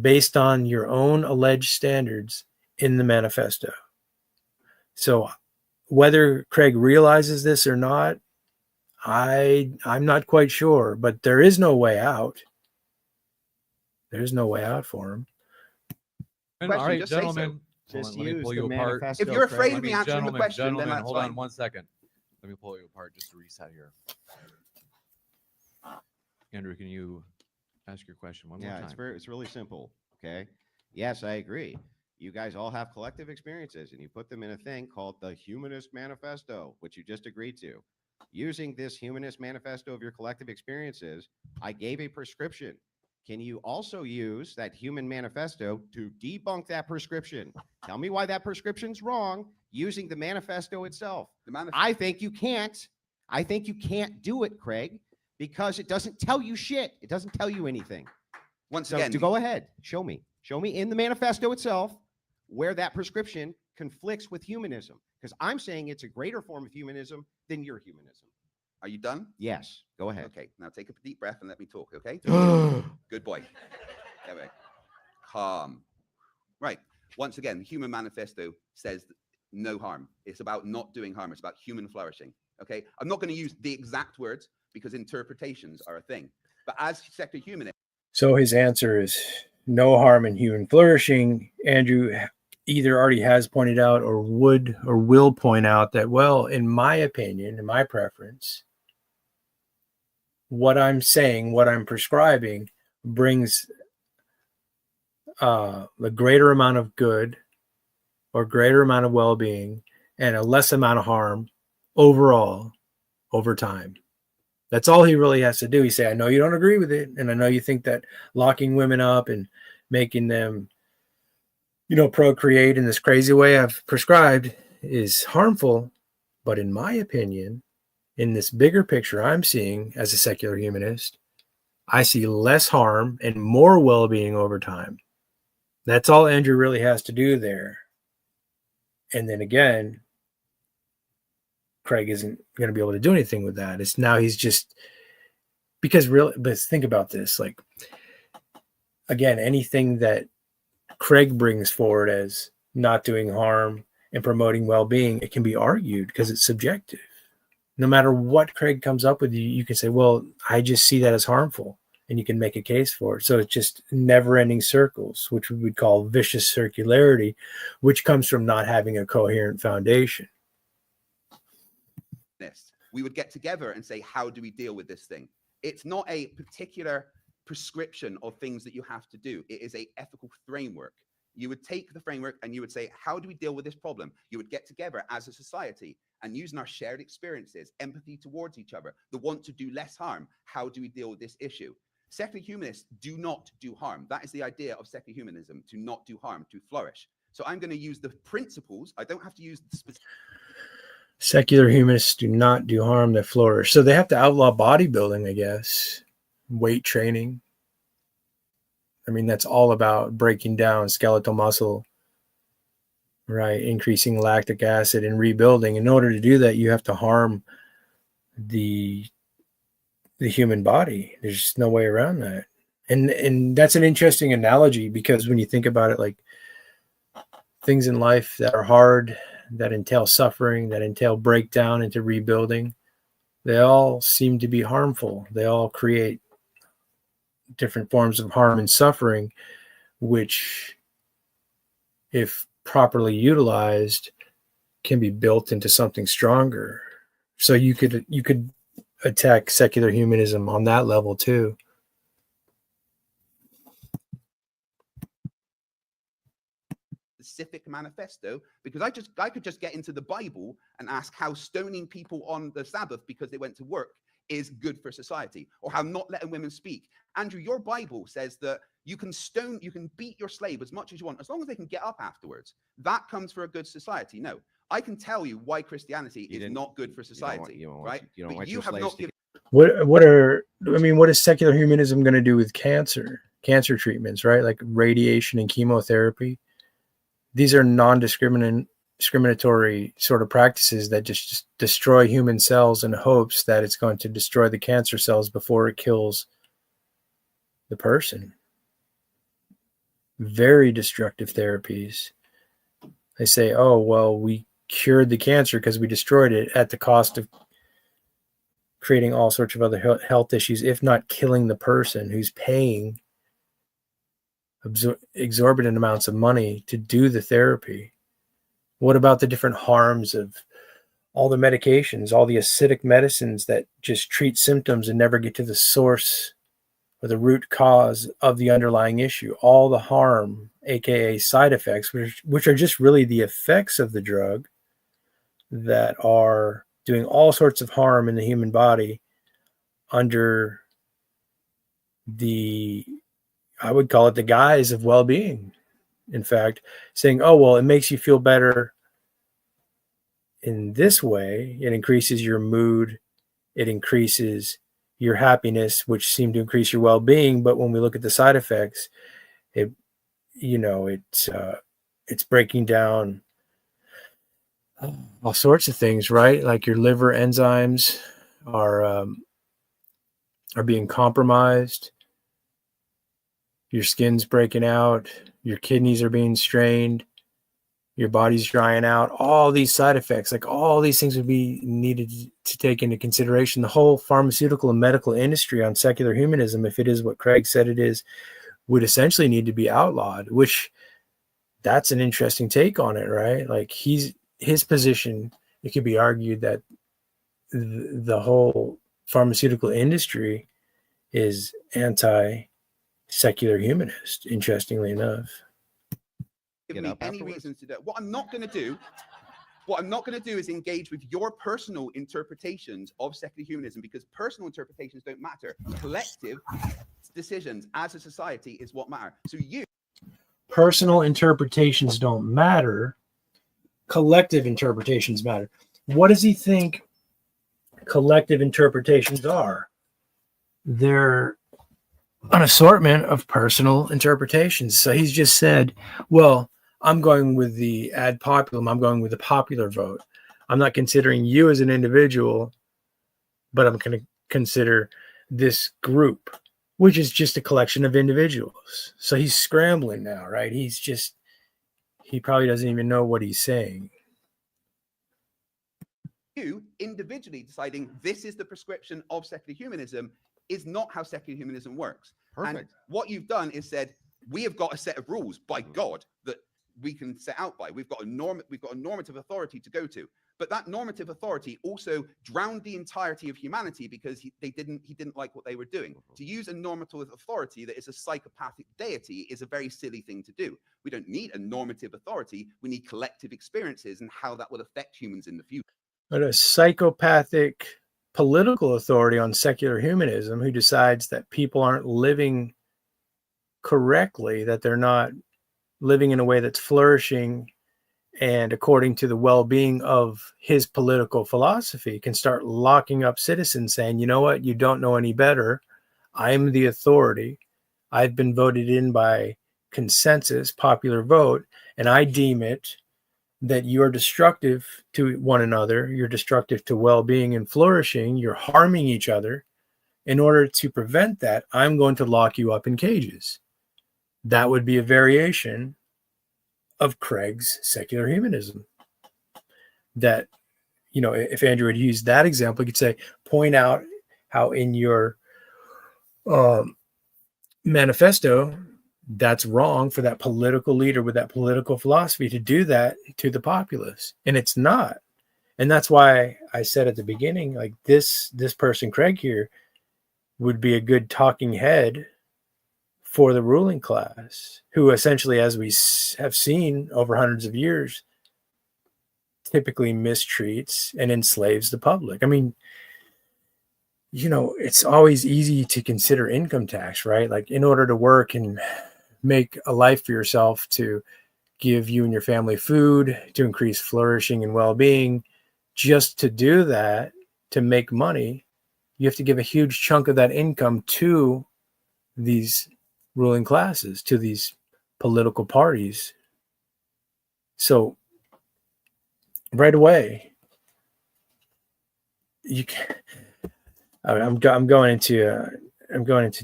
Speaker 1: based on your own alleged standards in the manifesto. So whether Craig realizes this or not, I'm not quite sure, but there is no way out. There's no way out for him.
Speaker 3: all
Speaker 2: question,
Speaker 3: right,
Speaker 2: just say so.
Speaker 3: gentlemen.
Speaker 4: Just
Speaker 3: let me
Speaker 4: use
Speaker 3: pull
Speaker 4: the
Speaker 3: you apart.
Speaker 4: manifesto.
Speaker 2: If you're
Speaker 4: Craig.
Speaker 2: afraid of me answering the
Speaker 3: Gentlemen,
Speaker 2: question, then
Speaker 3: gentlemen,
Speaker 2: that's
Speaker 3: hold
Speaker 2: fine.
Speaker 3: on 1 second. Let me pull you apart just to reset here. Andrew, can you ask your question one more
Speaker 4: Yeah,
Speaker 3: time?
Speaker 4: it's really simple. Okay. Yes, I agree. You guys all have collective experiences and you put them in a thing called the Humanist Manifesto, which you just agreed to. Using this Humanist Manifesto of your collective experiences, I gave a prescription. Can you also use that Human Manifesto to debunk that prescription? Tell me why that prescription's wrong using the manifesto itself. I think you can't. I think you can't do it, Craig, because it doesn't tell you shit. It doesn't tell you anything.
Speaker 2: Once
Speaker 4: So
Speaker 2: again,
Speaker 4: to go ahead, show me in the manifesto itself where that prescription conflicts with humanism because I'm saying it's a greater form of humanism than your humanism.
Speaker 2: Are you done?
Speaker 4: Yes, go ahead.
Speaker 2: Okay, now take a deep breath and let me talk, okay?
Speaker 1: Right.
Speaker 2: Good boy. There we go. Calm. Right. Once again, the Human Manifesto says no harm. It's about not doing harm. It's about human flourishing. Okay. I'm not going to use the exact words because interpretations are a thing. But as secular humanists,
Speaker 1: So his answer is no harm in human flourishing. Andrew either already has pointed out or would or will point out that, well, in my opinion, in my preference, what I'm saying, what I'm prescribing brings the greater amount of good or greater amount of well-being and a less amount of harm overall over time. That's all he really has to do. He say, I know you don't agree with it, and I know you think that locking women up and making them, procreate in this crazy way I've prescribed is harmful. But in my opinion, in this bigger picture I'm seeing as a secular humanist, I see less harm and more well-being over time. That's all Andrew really has to do there. And then again, Craig isn't going to be able to do anything with that. It's now he's just because really, but think about this. Like, again, anything that Craig brings forward as not doing harm and promoting well-being, it can be argued because it's subjective. No matter what Craig comes up with, you can say, well, I just see that as harmful, and you can make a case for it. So it's just never-ending circles, which we would call vicious circularity, which comes from not having a coherent foundation.
Speaker 2: we would get together and say, how do we deal with this thing? It's not a particular prescription of things that you have to do. It is a ethical framework. You would take the framework and you would say, how do we deal with this problem? You would get together as a society and using our shared experiences, empathy towards each other, the want to do less harm. How do we deal with this issue? Secular humanists do not do harm. That is the idea of secular humanism, to not do harm, to flourish. So I'm going to use the principles. I don't have to use the specific.
Speaker 1: Secular humanists do not do harm, they flourish. So they have to outlaw bodybuilding, I guess, weight training. I mean, that's all about breaking down skeletal muscle, right? Increasing lactic acid and rebuilding. In order to do that, you have to harm the human body. There's just no way around that. And that's an interesting analogy, because when you think about it, like things in life that are hard, that entail suffering, that entail breakdown into rebuilding, they all seem to be harmful. They all create different forms of harm and suffering, which, if properly utilized, can be built into something stronger. So you could attack secular humanism on that level too.
Speaker 2: Specific manifesto, because I could just get into the Bible and ask how stoning people on the Sabbath because they went to work is good for society, or how not letting women speak. Andrew, your Bible says that you can beat your slave as much as you want, as long as they can get up afterwards. That comes for a good society. No, I can tell you why Christianity is not good for society, right? But you have not given.
Speaker 1: What is secular humanism going to do with cancer treatments, right? Like radiation and chemotherapy. These are non-discriminatory sort of practices that just destroy human cells in hopes that it's going to destroy the cancer cells before it kills the person. Very destructive therapies. They say, oh, well, we cured the cancer because we destroyed it at the cost of creating all sorts of other health issues, if not killing the person who's paying exorbitant amounts of money to do the therapy. What about the different harms of all the medications, all the acidic medicines that just treat symptoms and never get to the source or the root cause of the underlying issue? All the harm, aka side effects, which are just really the effects of the drug that are doing all sorts of harm in the human body under the, I would call it, the guise of well-being. In fact, saying, oh, well, it makes you feel better in this way. It increases your mood. It increases your happiness, which seem to increase your well-being. But when we look at the side effects, it's breaking down all sorts of things, right? Like your liver enzymes are being compromised, your skin's breaking out, your kidneys are being strained, your body's drying out. All these side effects, like all these things would be needed to take into consideration. The whole pharmaceutical and medical industry on secular humanism, if it is what Craig said it is, would essentially need to be outlawed, which that's an interesting take on it, right? Like his position, it could be argued that the whole pharmaceutical industry is anti-secular humanist, interestingly enough.
Speaker 2: Give me any reasons to do it. What I'm not going to do is engage with your personal interpretations of secular humanism, because personal interpretations don't matter. Collective decisions as a society is what matter. So
Speaker 1: Personal interpretations don't matter. Collective interpretations matter. What does he think collective interpretations are? They're an assortment of personal interpretations. So he's just said, well, I'm going with the ad populum. I'm going with the popular vote. I'm not considering you as an individual, but I'm going to consider this group, which is just a collection of individuals. So he's scrambling now, right? He probably doesn't even know what he's saying.
Speaker 2: you individually deciding this is the prescription of secular humanism is not how secular humanism works.
Speaker 4: Perfect.
Speaker 2: And what you've done is said, we have got a set of rules by God that we can set out by. We've got a normative authority to go to. But that normative authority also drowned the entirety of humanity because he didn't like what they were doing. To use a normative authority that is a psychopathic deity is a very silly thing to do. We don't need a normative authority. We need collective experiences and how that will affect humans in the future.
Speaker 1: But a psychopathic political authority on secular humanism who decides that people aren't living correctly, that they're not living in a way that's flourishing and according to the well-being of his political philosophy, can start locking up citizens saying, you know what, you don't know any better. I'm the authority. I've been voted in by consensus, popular vote, and I deem it that you're destructive to one another. You're destructive to well-being and flourishing. You're harming each other. In order to prevent that, I'm going to lock you up in cages. That would be a variation of Craig's secular humanism. That, you know, if Andrew had used that example, you could say, point out how in your manifesto, that's wrong for that political leader with that political philosophy to do that to the populace. And it's not. And that's why I said at the beginning, like this person, Craig here, would be a good talking head for the ruling class, who essentially, as we have seen over hundreds of years, typically mistreats and enslaves the public. I mean, you know, it's always easy to consider income tax, right? Like in order to work and make a life for yourself, to give you and your family food, to increase flourishing and well-being, just to do that, to make money, you have to give a huge chunk of that income to these ruling classes, to these political parties. So right away, you can, I'm going into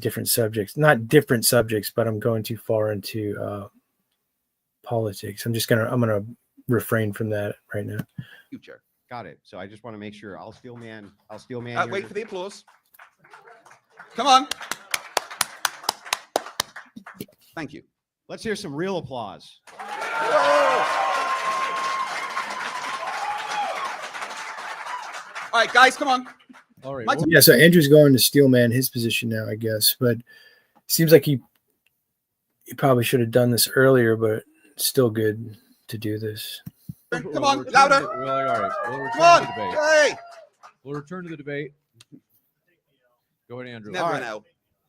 Speaker 1: different subjects, not different subjects, but I'm going too far into politics. I'm gonna refrain from that right now.
Speaker 2: Future.
Speaker 4: Got it. So I just want to make sure I'll steel man.
Speaker 2: Wait for the applause. Come on. Thank you.
Speaker 4: Let's hear some real applause.
Speaker 2: All right, guys, come on.
Speaker 3: All right.
Speaker 2: Mike-
Speaker 1: Yeah, so Andrew's going to steelman his position now, I guess, but seems like he probably should have done this earlier, but it's still good to do this.
Speaker 2: Come on,
Speaker 3: return
Speaker 2: louder.
Speaker 3: To, all right. We'll return
Speaker 2: Come on.
Speaker 3: to the debate.
Speaker 2: Hey.
Speaker 3: We'll return to the debate. Go ahead, Andrew.
Speaker 2: Never
Speaker 4: All
Speaker 2: an
Speaker 4: right.
Speaker 2: L.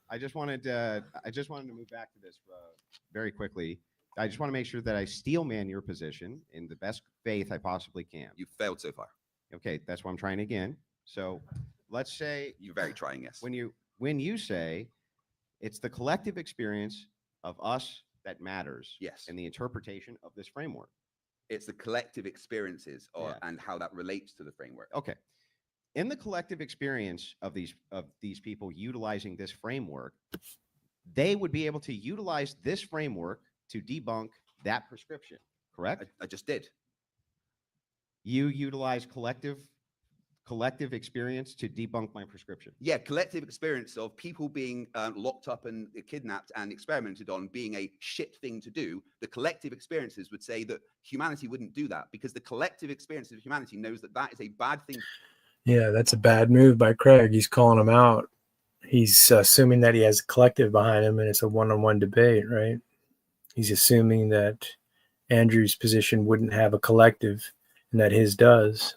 Speaker 4: I just wanted to move back to this very quickly. I just want to make sure that I steel man your position in the best faith I possibly can.
Speaker 2: You failed so far.
Speaker 4: Okay, that's what I'm trying again. So let's say
Speaker 2: You're very trying, yes.
Speaker 4: when you say it's the collective experience of us that matters,
Speaker 2: Yes.
Speaker 4: and the interpretation of this framework.
Speaker 2: It's the collective experiences
Speaker 4: Yeah.
Speaker 2: and how that relates to the framework.
Speaker 4: Okay. In the collective experience of these people utilizing this framework, they would be able to utilize this framework to debunk that prescription, correct?
Speaker 2: I just did.
Speaker 4: You utilize collective experience to debunk my prescription.
Speaker 2: Yeah, collective experience of people being locked up and kidnapped and experimented on being a shit thing to do. The collective experiences would say that humanity wouldn't do that, because the collective experience of humanity knows that that is a bad thing.
Speaker 1: Yeah, that's a bad move by Craig. He's calling him out. He's assuming that he has a collective behind him and it's a one-on-one debate, right? He's assuming that Andrew's position wouldn't have a collective and that his does.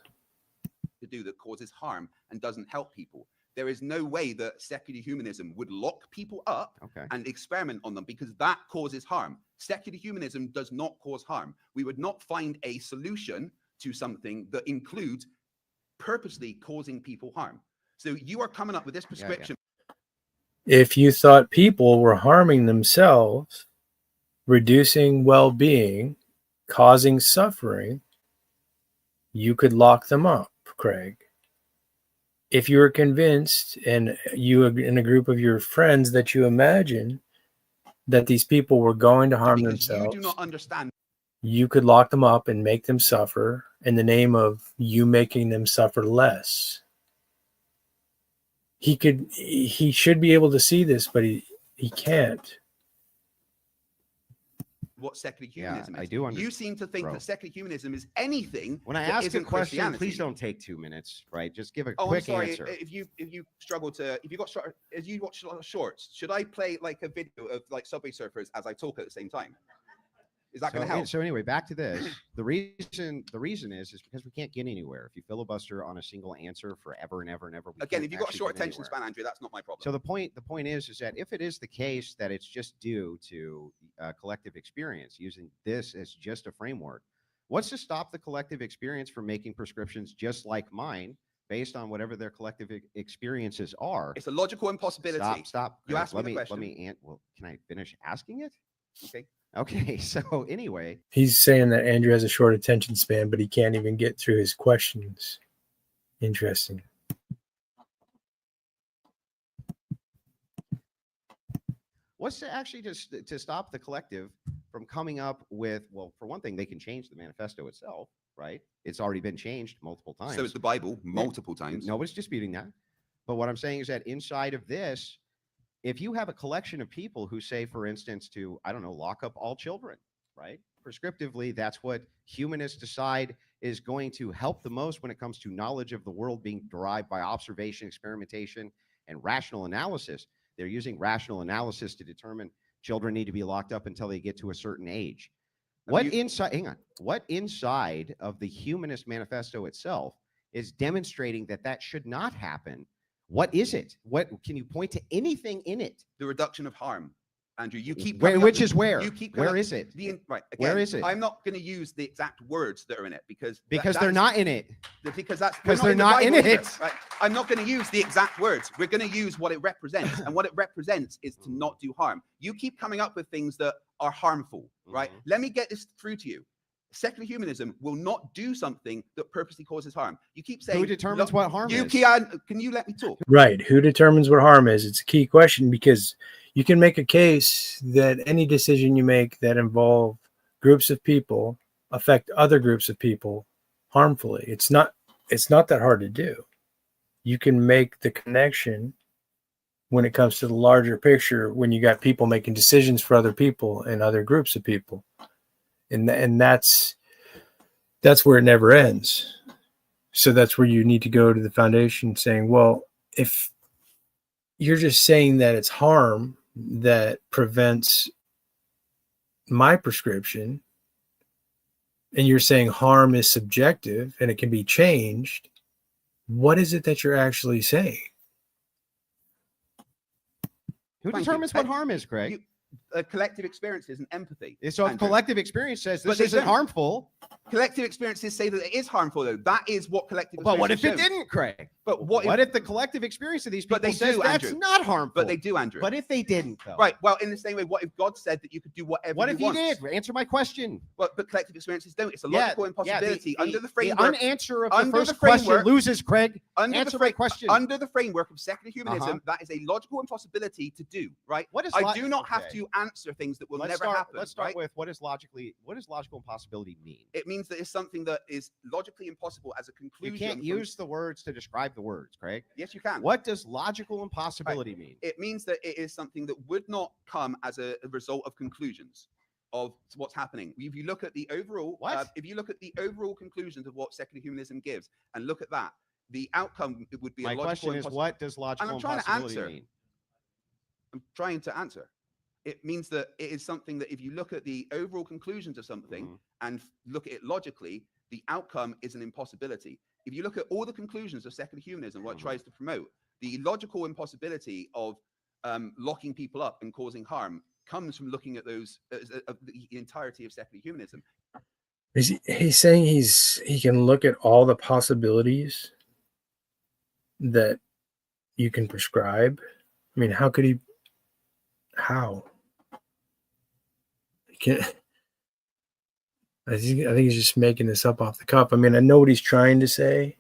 Speaker 2: To do that causes harm and doesn't help people. There is no way that secular humanism would lock people up and experiment on them, because that causes harm. Secular humanism does not cause harm. We would not find a solution to something that includes purposely causing people harm. So you are coming up with this prescription.
Speaker 1: If you thought people were harming themselves, reducing well-being, causing suffering, you could lock them up, Craig. If you were convinced, and you in a group of your friends, that you imagine that these people were going to harm themselves,
Speaker 2: you do not understand.
Speaker 1: You could lock them up and make them suffer in the name of you making them suffer less. He should be able to see this, but he can't.
Speaker 2: What secular humanism is.
Speaker 4: I do understand.
Speaker 2: You seem to think that secular humanism is anything.
Speaker 4: When I ask a question, please don't take 2 minutes, right? Just give a quick answer.
Speaker 2: If you struggle to, if you watch shorts, should I play like a video of like Subway Surfers as I talk at the same time? Is that going to help?
Speaker 4: So anyway, back to this. The reason is because we can't get anywhere. If you filibuster on a single answer forever and ever and ever.
Speaker 2: Again, if you've got a short attention span, Andrew, that's not my problem.
Speaker 4: So the point is that if it is the case that it's just due to collective experience, using this as just a framework, what's to stop the collective experience from making prescriptions just like mine, based on whatever their collective experiences are?
Speaker 2: It's a logical impossibility.
Speaker 4: Stop.
Speaker 2: You asked me the question.
Speaker 4: Well, can I finish asking it?
Speaker 2: Okay.
Speaker 4: So anyway.
Speaker 1: He's saying that Andrew has a short attention span, but he can't even get through his questions. Interesting.
Speaker 4: What's to actually to stop the collective from coming up with, well, for one thing, they can change the manifesto itself, right? It's already been changed multiple times.
Speaker 2: So it's the Bible multiple times.
Speaker 4: Nobody's disputing that. But what I'm saying is that inside of this, if you have a collection of people who say, for instance, to, I don't know, lock up all children, right? Prescriptively, that's what humanists decide is going to help the most when it comes to knowledge of the world being derived by observation, experimentation, and rational analysis. They're using rational analysis to determine children need to be locked up until they get to a certain age. What inside of the Humanist Manifesto itself is demonstrating that should not happen? What is it? What can you point to anything in it?
Speaker 2: The reduction of harm. Andrew, you keep
Speaker 4: where is it?
Speaker 2: Where
Speaker 4: is it?
Speaker 2: Right. Again,
Speaker 4: where is it?
Speaker 2: I'm not going to use the exact words that are in it because
Speaker 4: they're not in it.
Speaker 2: Because
Speaker 4: they're not in it.
Speaker 2: Right? I'm not going to use the exact words. We're going to use what it represents, and what it represents is to not do harm. You keep coming up with things that are harmful, right? Let me get this through to you. Secular humanism will not do something that purposely causes harm. You keep saying,
Speaker 4: who determines what harm is?
Speaker 2: Can you let me talk?
Speaker 1: Right. Who determines what harm is? It's a key question, because you can make a case that any decision you make that involve groups of people affect other groups of people harmfully. It's not that hard to do. You can make the connection when it comes to the larger picture, when you got people making decisions for other people and other groups of people. And that's where it never ends. So that's where you need to go to the foundation saying, well, if you're just saying that it's harm that prevents my prescription, and you're saying harm is subjective and it can be changed, what is it that you're actually saying?
Speaker 4: Who determines what harm is, Craig?
Speaker 2: collective experiences and empathy.
Speaker 4: So if
Speaker 2: Andrew.
Speaker 4: collective experience says
Speaker 2: But
Speaker 4: this
Speaker 2: they
Speaker 4: isn't
Speaker 2: don't.
Speaker 4: harmful,
Speaker 2: Collective experiences say that it is harmful, though. That is what collective
Speaker 4: but what if
Speaker 2: experience
Speaker 4: it
Speaker 2: shows.
Speaker 4: didn't, Craig?
Speaker 2: But
Speaker 4: What if the collective experience of these people
Speaker 2: But they
Speaker 4: says
Speaker 2: do,
Speaker 4: that's
Speaker 2: Andrew.
Speaker 4: not harmful?
Speaker 2: But they do, Andrew.
Speaker 4: What if they didn't, though?
Speaker 2: Right. Well, in the same way, what if God said that you could do whatever
Speaker 4: What
Speaker 2: you
Speaker 4: if he
Speaker 2: want?
Speaker 4: did? Answer my question.
Speaker 2: Well, but collective experiences don't. It's a
Speaker 4: Yeah,
Speaker 2: logical impossibility under the framework.
Speaker 4: The unanswer of the
Speaker 2: under
Speaker 4: first
Speaker 2: the framework-
Speaker 4: question loses, Craig.
Speaker 2: under
Speaker 4: Answer
Speaker 2: the
Speaker 4: my question.
Speaker 2: Under the framework of secular humanism,
Speaker 4: Uh-huh.
Speaker 2: that is a logical impossibility to do. Right.
Speaker 4: What is
Speaker 2: I do not have
Speaker 4: okay.
Speaker 2: to answer things that will
Speaker 4: Let's
Speaker 2: never
Speaker 4: start,
Speaker 2: happen.
Speaker 4: Let's start
Speaker 2: right?
Speaker 4: with what does logical impossibility mean?
Speaker 2: It means that it's something that is logically impossible as a
Speaker 4: You
Speaker 2: conclusion.
Speaker 4: can't
Speaker 2: from-
Speaker 4: use the words to describe the words, Craig.
Speaker 2: Yes, you can.
Speaker 4: What does logical impossibility mean?
Speaker 2: It means that it is something that would not come as a result of conclusions of what's happening. If you look at the overall, if you look at the overall conclusions of what secular humanism gives, and look at that, the outcome it would be.
Speaker 4: My
Speaker 2: a logical
Speaker 4: question is, what does
Speaker 2: And
Speaker 4: logical
Speaker 2: I'm trying to
Speaker 4: impossibility
Speaker 2: answer.
Speaker 4: mean?
Speaker 2: I'm trying to answer. It means that it is something that if you look at the overall conclusions of something
Speaker 4: Mhm.
Speaker 2: and look at it logically, the outcome is an impossibility. If you look at all the conclusions of secular humanism, what it tries to promote, the logical impossibility of locking people up and causing harm comes from looking at those of the entirety of secular humanism.
Speaker 1: He's saying he can look at all the possibilities that you can prescribe. I mean, how could he? How? He can't. I think he's just making this up off the cuff. I mean, I know what he's trying to say,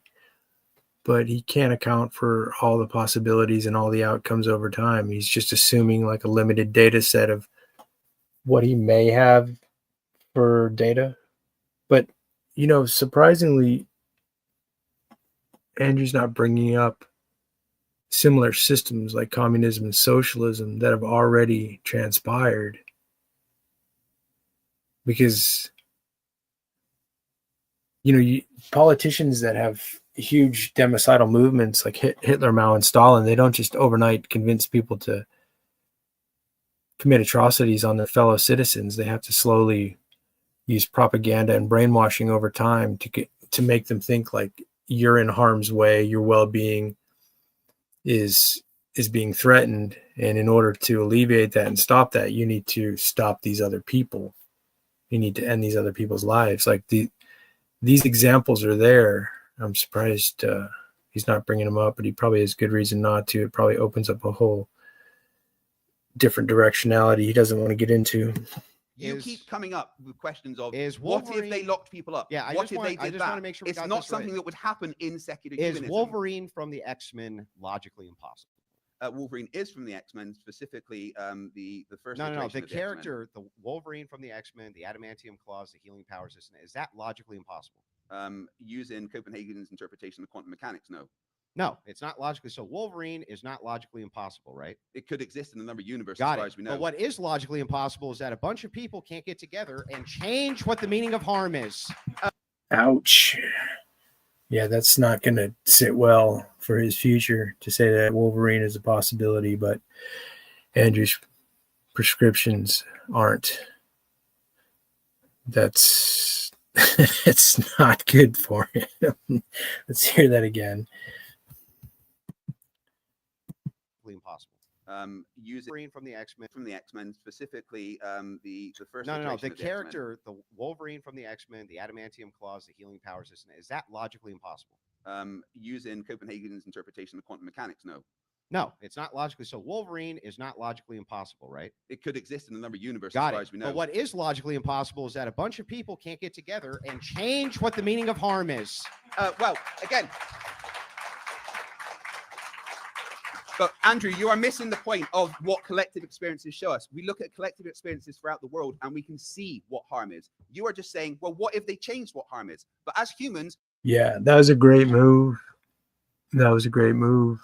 Speaker 1: but he can't account for all the possibilities and all the outcomes over time. He's just assuming like a limited data set of what he may have for data. But, you know, surprisingly, Andrew's not bringing up similar systems like communism and socialism that have already transpired. Because, you know, politicians that have huge democidal movements like Hitler, Mao, and Stalin, they don't just overnight convince people to commit atrocities on their fellow citizens. They have to slowly use propaganda and brainwashing over time to make them think like you're in harm's way, your well-being is being threatened, and in order to alleviate that and stop that, you need to stop these other people. You need to end these other people's lives. Like these examples are there. I'm surprised he's not bringing them up, but he probably has good reason not to. It probably opens up a whole different directionality he doesn't want to get into.
Speaker 2: You keep coming up with questions of
Speaker 4: Wolverine,
Speaker 2: what if they locked people up?
Speaker 4: Yeah, I
Speaker 2: what
Speaker 4: just
Speaker 2: if
Speaker 4: want,
Speaker 2: they did
Speaker 4: I just
Speaker 2: that?
Speaker 4: want to make sure we
Speaker 2: It's
Speaker 4: got
Speaker 2: not
Speaker 4: this right.
Speaker 2: something that would happen in secular
Speaker 4: Is
Speaker 2: humanism.
Speaker 4: Wolverine from the X-Men logically impossible?
Speaker 2: Wolverine is from the X-Men, specifically the first.
Speaker 4: No.
Speaker 2: iteration
Speaker 4: The
Speaker 2: of the X-Men.
Speaker 4: character, the Wolverine from the X-Men, the adamantium claws, the healing powers, is that logically impossible?
Speaker 2: Using Copenhagen's interpretation of quantum mechanics, no.
Speaker 4: No, it's not logically. So Wolverine is not logically impossible, right?
Speaker 2: It could exist in another universe, as
Speaker 4: Got
Speaker 2: far
Speaker 4: it.
Speaker 2: as we know.
Speaker 4: But what is logically impossible is that a bunch of people can't get together and change what the meaning of harm is.
Speaker 1: Ouch. Yeah, that's not going to sit well for his future to say that Wolverine is a possibility, but Andrew's prescriptions aren't. That's it's not good for him. Let's hear that again.
Speaker 4: Impossible.
Speaker 2: Using
Speaker 4: Wolverine from the X-Men,
Speaker 2: specifically the first.
Speaker 4: No.
Speaker 2: iteration
Speaker 4: The
Speaker 2: of the
Speaker 4: character, the Wolverine from the X-Men, the adamantium claws, the healing powers, is that logically impossible?
Speaker 2: X-Men. Using Copenhagen's interpretation of quantum mechanics, no.
Speaker 4: No, it's not logically. So Wolverine is not logically impossible, right?
Speaker 2: It could exist in another universe,
Speaker 4: Got
Speaker 2: as far
Speaker 4: it.
Speaker 2: as we know.
Speaker 4: But what is logically impossible is that a bunch of people can't get together and change what the meaning of harm is.
Speaker 2: Well, again. But Andrew, you are missing the point of what collective experiences show us. We look at collective experiences throughout the world and we can see what harm is. You are just saying, well, what if they changed what harm is? But as humans.
Speaker 1: Yeah, that was a great move. You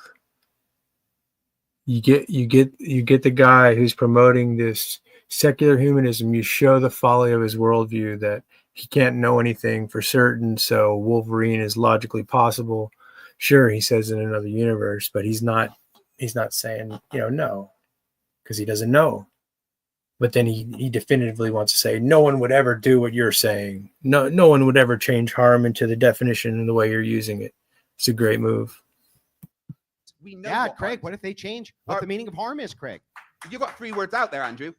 Speaker 1: get the guy who's promoting this secular humanism. You show the folly of his worldview that he can't know anything for certain. So Wolverine is logically possible. Sure, he says in another universe, but he's not saying, no, because he doesn't know. But then he definitively wants to say no one would ever do what you're saying. No one would ever change harm into the definition and the way you're using it. It's a great move.
Speaker 2: We know
Speaker 4: Yeah, Craig, what if they change what the meaning of harm is, Craig?
Speaker 2: You got 3 words out there, Andrew.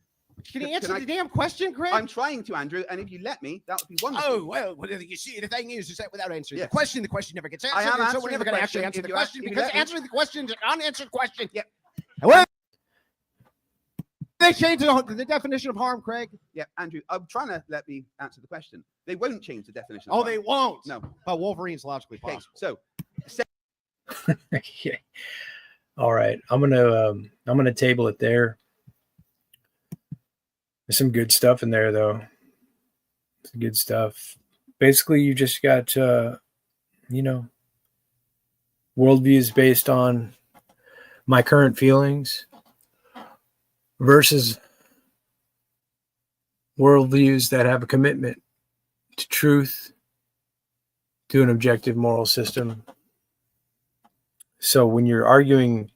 Speaker 4: Can you
Speaker 2: Can
Speaker 4: answer
Speaker 2: I-
Speaker 4: the damn question, Craig?
Speaker 2: I'm trying to, Andrew, and if you let me, that would be wonderful.
Speaker 4: Oh, well, you see, the thing is that without answering
Speaker 2: Yes.
Speaker 4: the question never gets answered.
Speaker 2: I am
Speaker 4: and so we're
Speaker 2: answering
Speaker 4: never
Speaker 2: the
Speaker 4: going to actually
Speaker 2: question.
Speaker 4: answer
Speaker 2: If
Speaker 4: the
Speaker 2: you
Speaker 4: question
Speaker 2: if you
Speaker 4: because
Speaker 2: let me-
Speaker 4: answering the question is an unanswered question.
Speaker 2: Yep.
Speaker 4: Well, they changed the definition of harm, Craig.
Speaker 2: Yeah, Andrew, I'm trying to let me answer the question. They won't change the definition. Of
Speaker 4: Oh,
Speaker 2: harm.
Speaker 4: they won't.
Speaker 2: No.
Speaker 4: But Wolverine's logically
Speaker 2: Okay,
Speaker 4: possible.
Speaker 2: so
Speaker 1: Okay. All right. I'm gonna table it there. There's some good stuff in there though. Some good stuff. Basically, you just got worldviews based on my current feelings versus worldviews that have a commitment to truth, to an objective moral system. So when you're arguing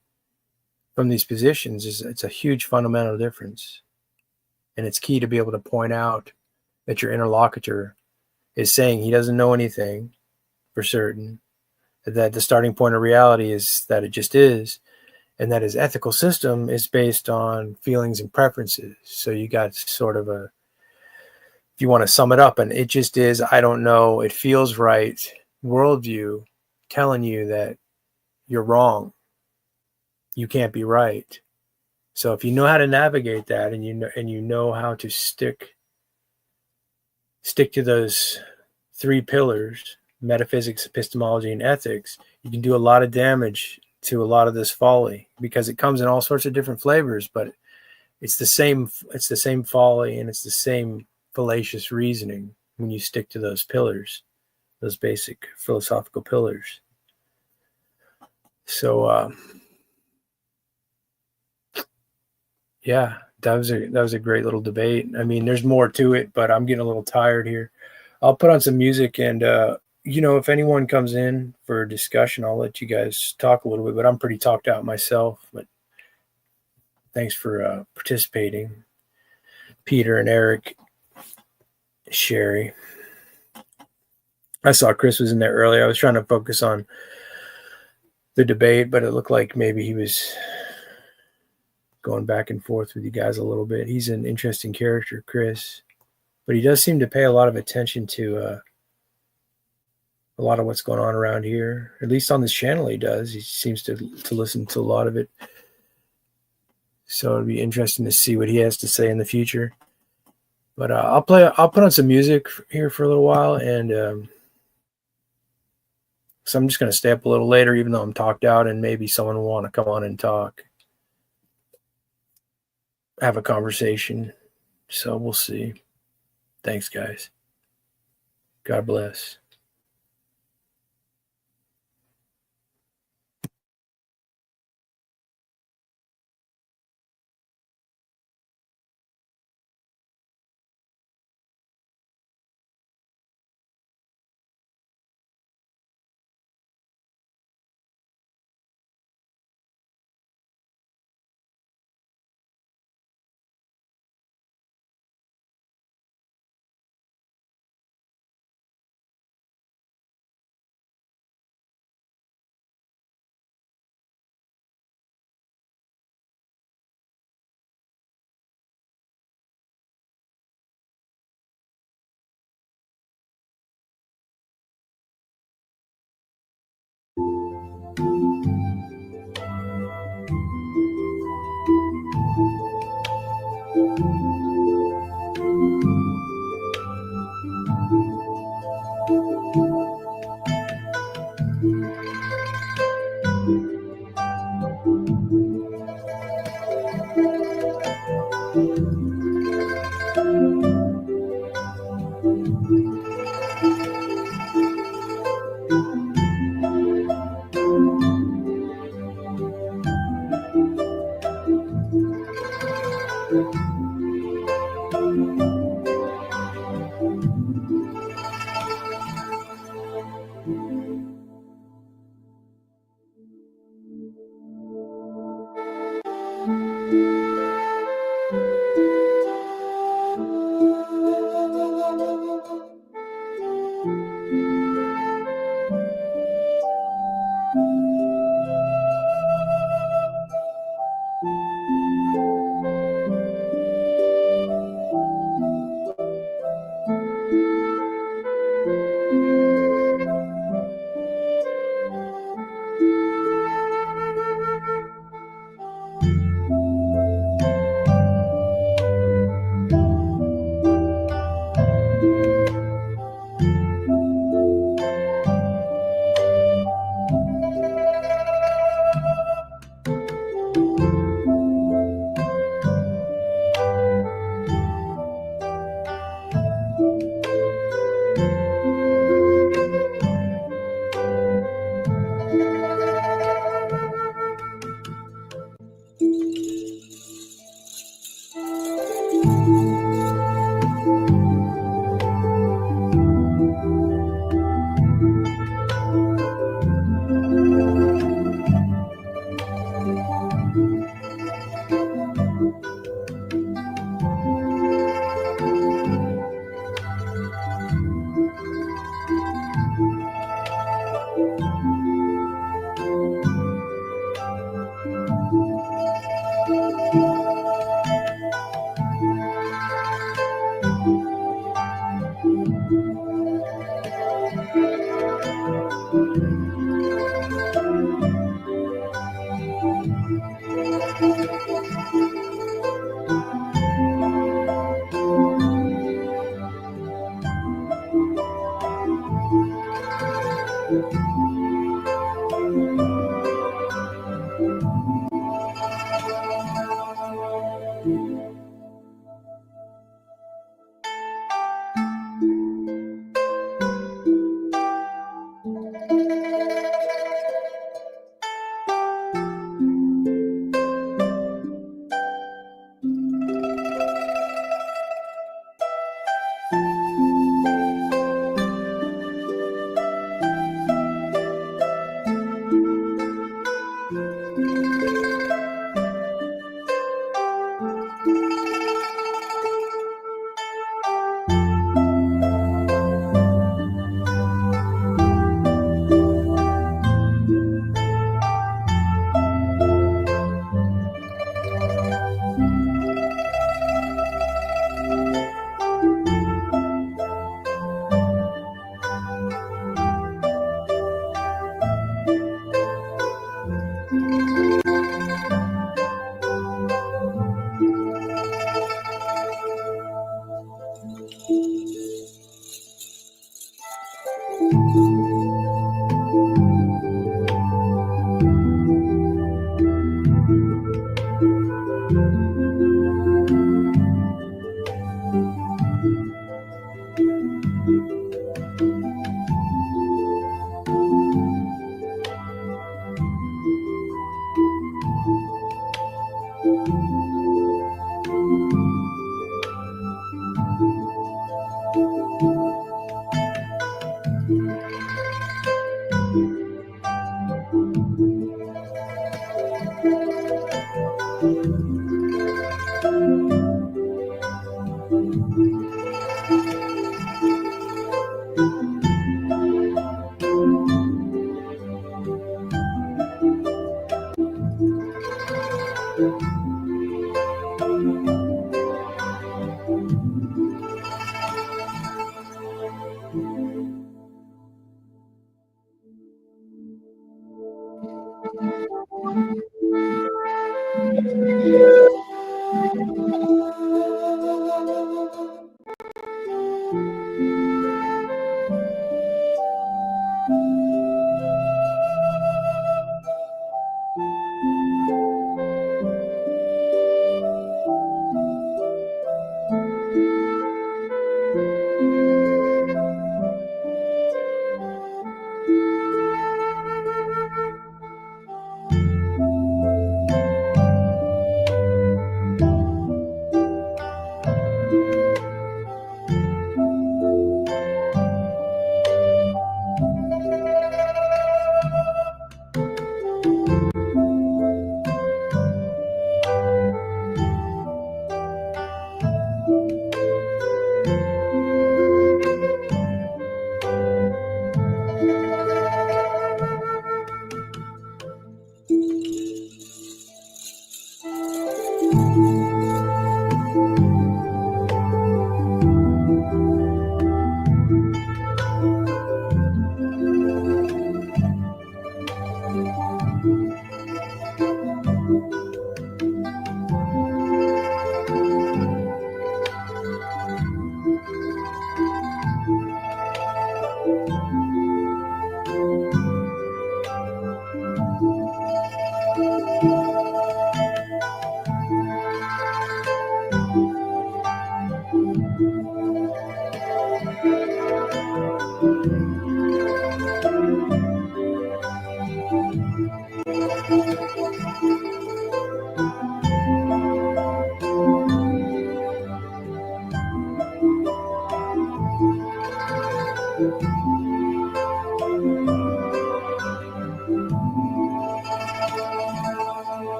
Speaker 1: from these positions, it's a huge fundamental difference. And it's key to be able to point out that your interlocutor is saying he doesn't know anything for certain, that the starting point of reality is that it just is, and that his ethical system is based on feelings and preferences. So you got sort of a, if you want to sum it up, and it just is, I don't know, it feels right worldview telling you that you're wrong. You can't be right. So if you know how to navigate that, and you know how to stick to those three pillars, metaphysics, epistemology, and ethics, you can do a lot of damage to a lot of this folly, because it comes in all sorts of different flavors, but it's the same folly, and it's the same fallacious reasoning when you stick to those pillars, those basic philosophical pillars. So yeah, that was a great little debate. I mean, there's more to it, but I'm getting a little tired here. I'll put on some music, and if anyone comes in for a discussion, I'll let you guys talk a little bit, but I'm pretty talked out myself. But thanks for participating, Peter and Eric, Sherry. I saw Chris was in there earlier. I was trying to focus on the debate, but it looked like maybe he was going back and forth with you guys a little bit. He's an interesting character, Chris, but he does seem to pay a lot of attention to a lot of what's going on around here. At least on this channel, he does. He seems to listen to a lot of it. So it'd be interesting to see what he has to say in the future. But I'll put on some music here for a little while, and so I'm just going to stay up a little later, even though I'm talked out, and maybe someone will want to come on and talk, have a conversation. So we'll see. Thanks, guys. God bless.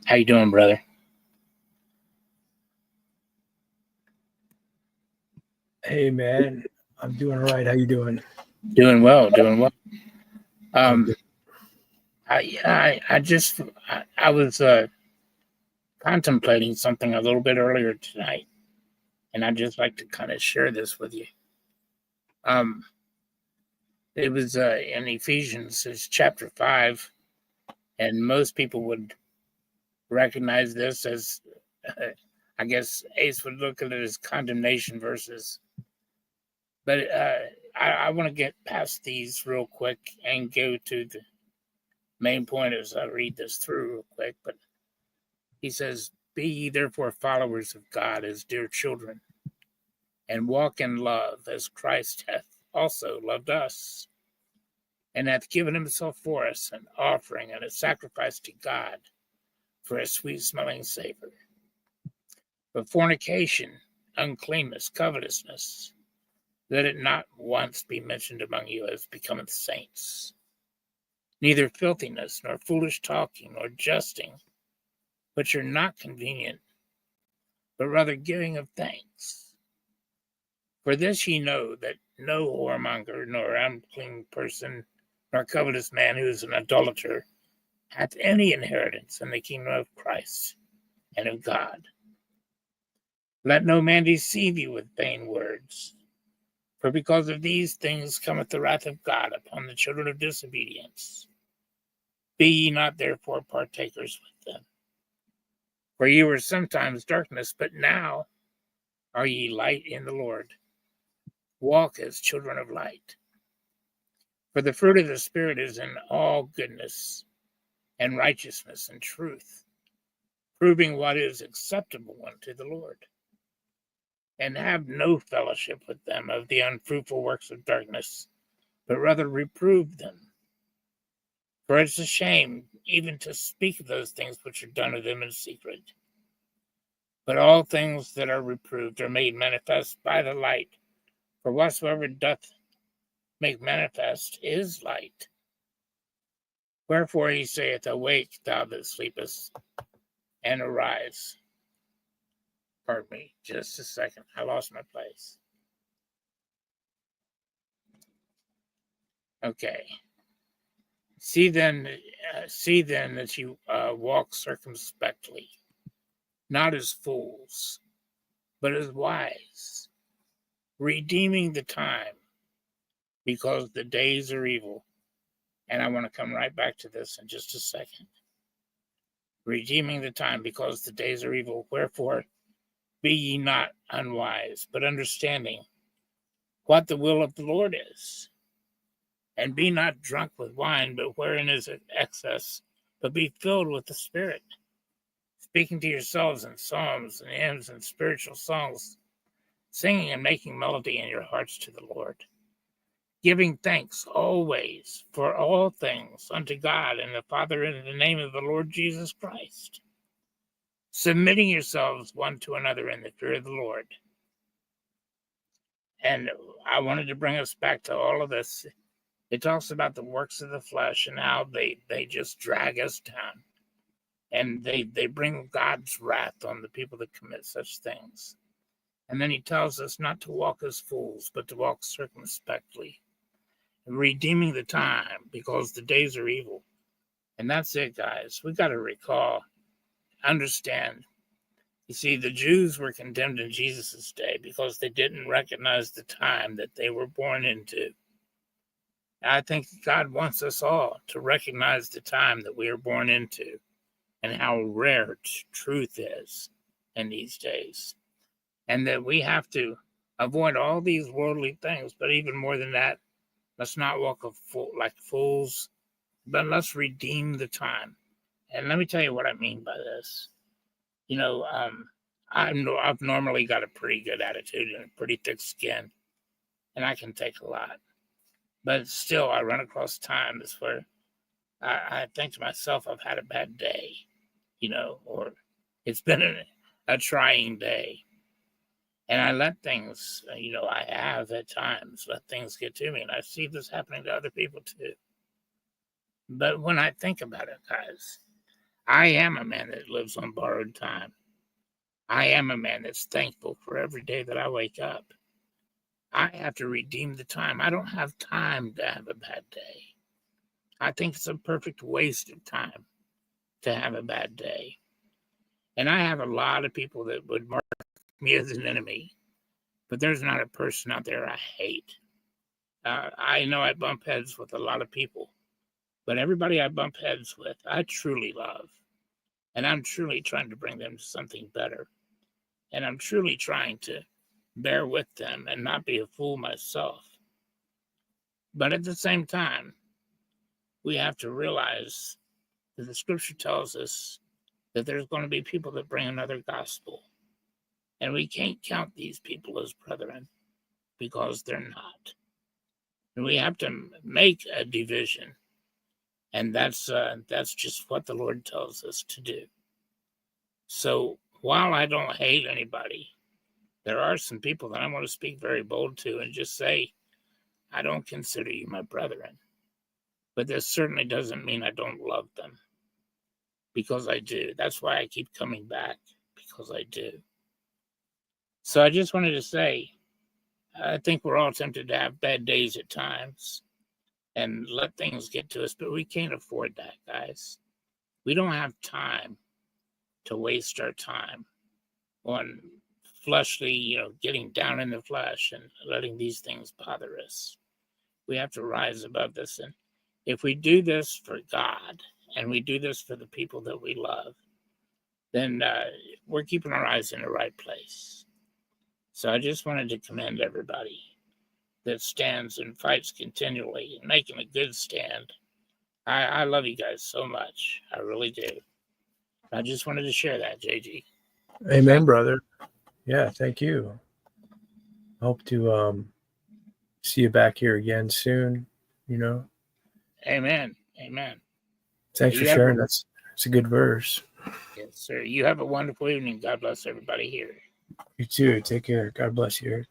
Speaker 5: How you doing, brother?
Speaker 1: Hey man, I'm doing all right. How you doing?
Speaker 5: Doing well, doing well.
Speaker 1: I'm good.
Speaker 5: I was contemplating something a little bit earlier tonight, and I'd just like to kind of share this with you. It was in Ephesians, it's chapter 5, and most people would recognize this as, I guess Ace would look at it as condemnation verses. But I want to get past these real quick and go to the main point as I read this through real quick. But he says, "Be ye therefore followers of God as dear children, and walk in love as Christ hath also loved us, and hath given himself for us, an offering and a sacrifice to God for a sweet-smelling savor. But fornication, uncleanness, covetousness, let it not once be mentioned among you as becometh saints. Neither filthiness, nor foolish talking, nor jesting, which are not convenient, but rather giving of thanks. For this ye know, that no whoremonger, nor unclean person, nor covetous man who is an idolater, hath any inheritance in the kingdom of Christ and of God. Let no man deceive you with vain words, for because of these things cometh the wrath of God upon the children of disobedience. Be ye not therefore partakers with them. For ye were sometimes darkness, but now are ye light in the Lord. Walk as children of light. For the fruit of the Spirit is in all goodness and righteousness and truth, proving what is acceptable unto the Lord. And have no fellowship with them of the unfruitful works of darkness, but rather reprove them. For it's a shame even to speak of those things which are done of them in secret. But all things that are reproved are made manifest by the light. For whatsoever doth make manifest is light. Wherefore he saith, Awake, thou that sleepest, and arise. Pardon me, just a second. I lost my place. Okay. See then that you walk circumspectly, not as fools, but as wise, redeeming the time, because the days are evil. And I want to come right back to this in just a second. Redeeming the time, because the days are evil. Wherefore, be ye not unwise, but understanding what the will of the Lord is. And be not drunk with wine, but wherein is excess, but be filled with the Spirit, speaking to yourselves in psalms and hymns and spiritual songs, singing and making melody in your hearts to the Lord, giving thanks always for all things unto God and the Father in the name of the Lord Jesus Christ, submitting yourselves one to another in the fear of the Lord. And I wanted to bring us back to all of this. It talks about the works of the flesh and how they just drag us down. And they bring God's wrath on the people that commit such things. And then he tells us not to walk as fools, but to walk circumspectly, redeeming the time, because the days are evil. And that's it, guys. We got to recall, understand. You see, the Jews were condemned in Jesus' day because they didn't recognize the time that they were born into. I think God wants us all to recognize the time that we are born into and how rare truth is in these days. And that we have to avoid all these worldly things. But even more than that, let's not walk like fools, but let's redeem the time. And let me tell you what I mean by this. You know, I've normally got a pretty good attitude and a pretty thick skin, and I can take a lot. But still, I run across times where I think to myself, I've had a bad day, you know, or it's been a trying day. And I let things, you know, I have at times let things get to me. And I see this happening to other people too. But when I think about it, guys, I am a man that lives on borrowed time. I am a man that's thankful for every day that I wake up. I have to redeem the time. I don't have time to have a bad day. I think it's a perfect waste of time to have a bad day. And I have a lot of people that would mark me as an enemy, but there's not a person out there I hate. I know I bump heads with a lot of people, but everybody I bump heads with, I truly love. And I'm truly trying to bring them to something better. And I'm truly trying to bear with them and not be a fool myself. But at the same time, we have to realize that the scripture tells us that there's going to be people that bring another gospel. And we can't count these people as brethren because they're not. And we have to make a division. And that's just what the Lord tells us to do. So while I don't hate anybody, there are some people that I want to speak very bold to and just say, I don't consider you my brethren. But this certainly doesn't mean I don't love them, because I do. That's why I keep coming back, because I do. So I just wanted to say, I think we're all tempted to have bad days at times and let things get to us, but we can't afford that, guys. We don't have time to waste our time on fleshly, getting down in the flesh and letting these things bother us. We have to rise above this. And if we do this for God and we do this for the people that we love, then we're keeping our eyes in the right place. So I just wanted to commend everybody that stands and fights continually and making a good stand. I love you guys so much. I really do. I just wanted to share that, JG.
Speaker 1: Amen, brother. Yeah, thank you. Hope to see you back here again soon.
Speaker 5: Amen. Amen.
Speaker 1: Thanks for
Speaker 5: You have
Speaker 1: sharing. That's a good verse.
Speaker 5: Yes, sir. You have a wonderful evening. God bless everybody here.
Speaker 1: You too. Take care. God bless you.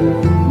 Speaker 1: you.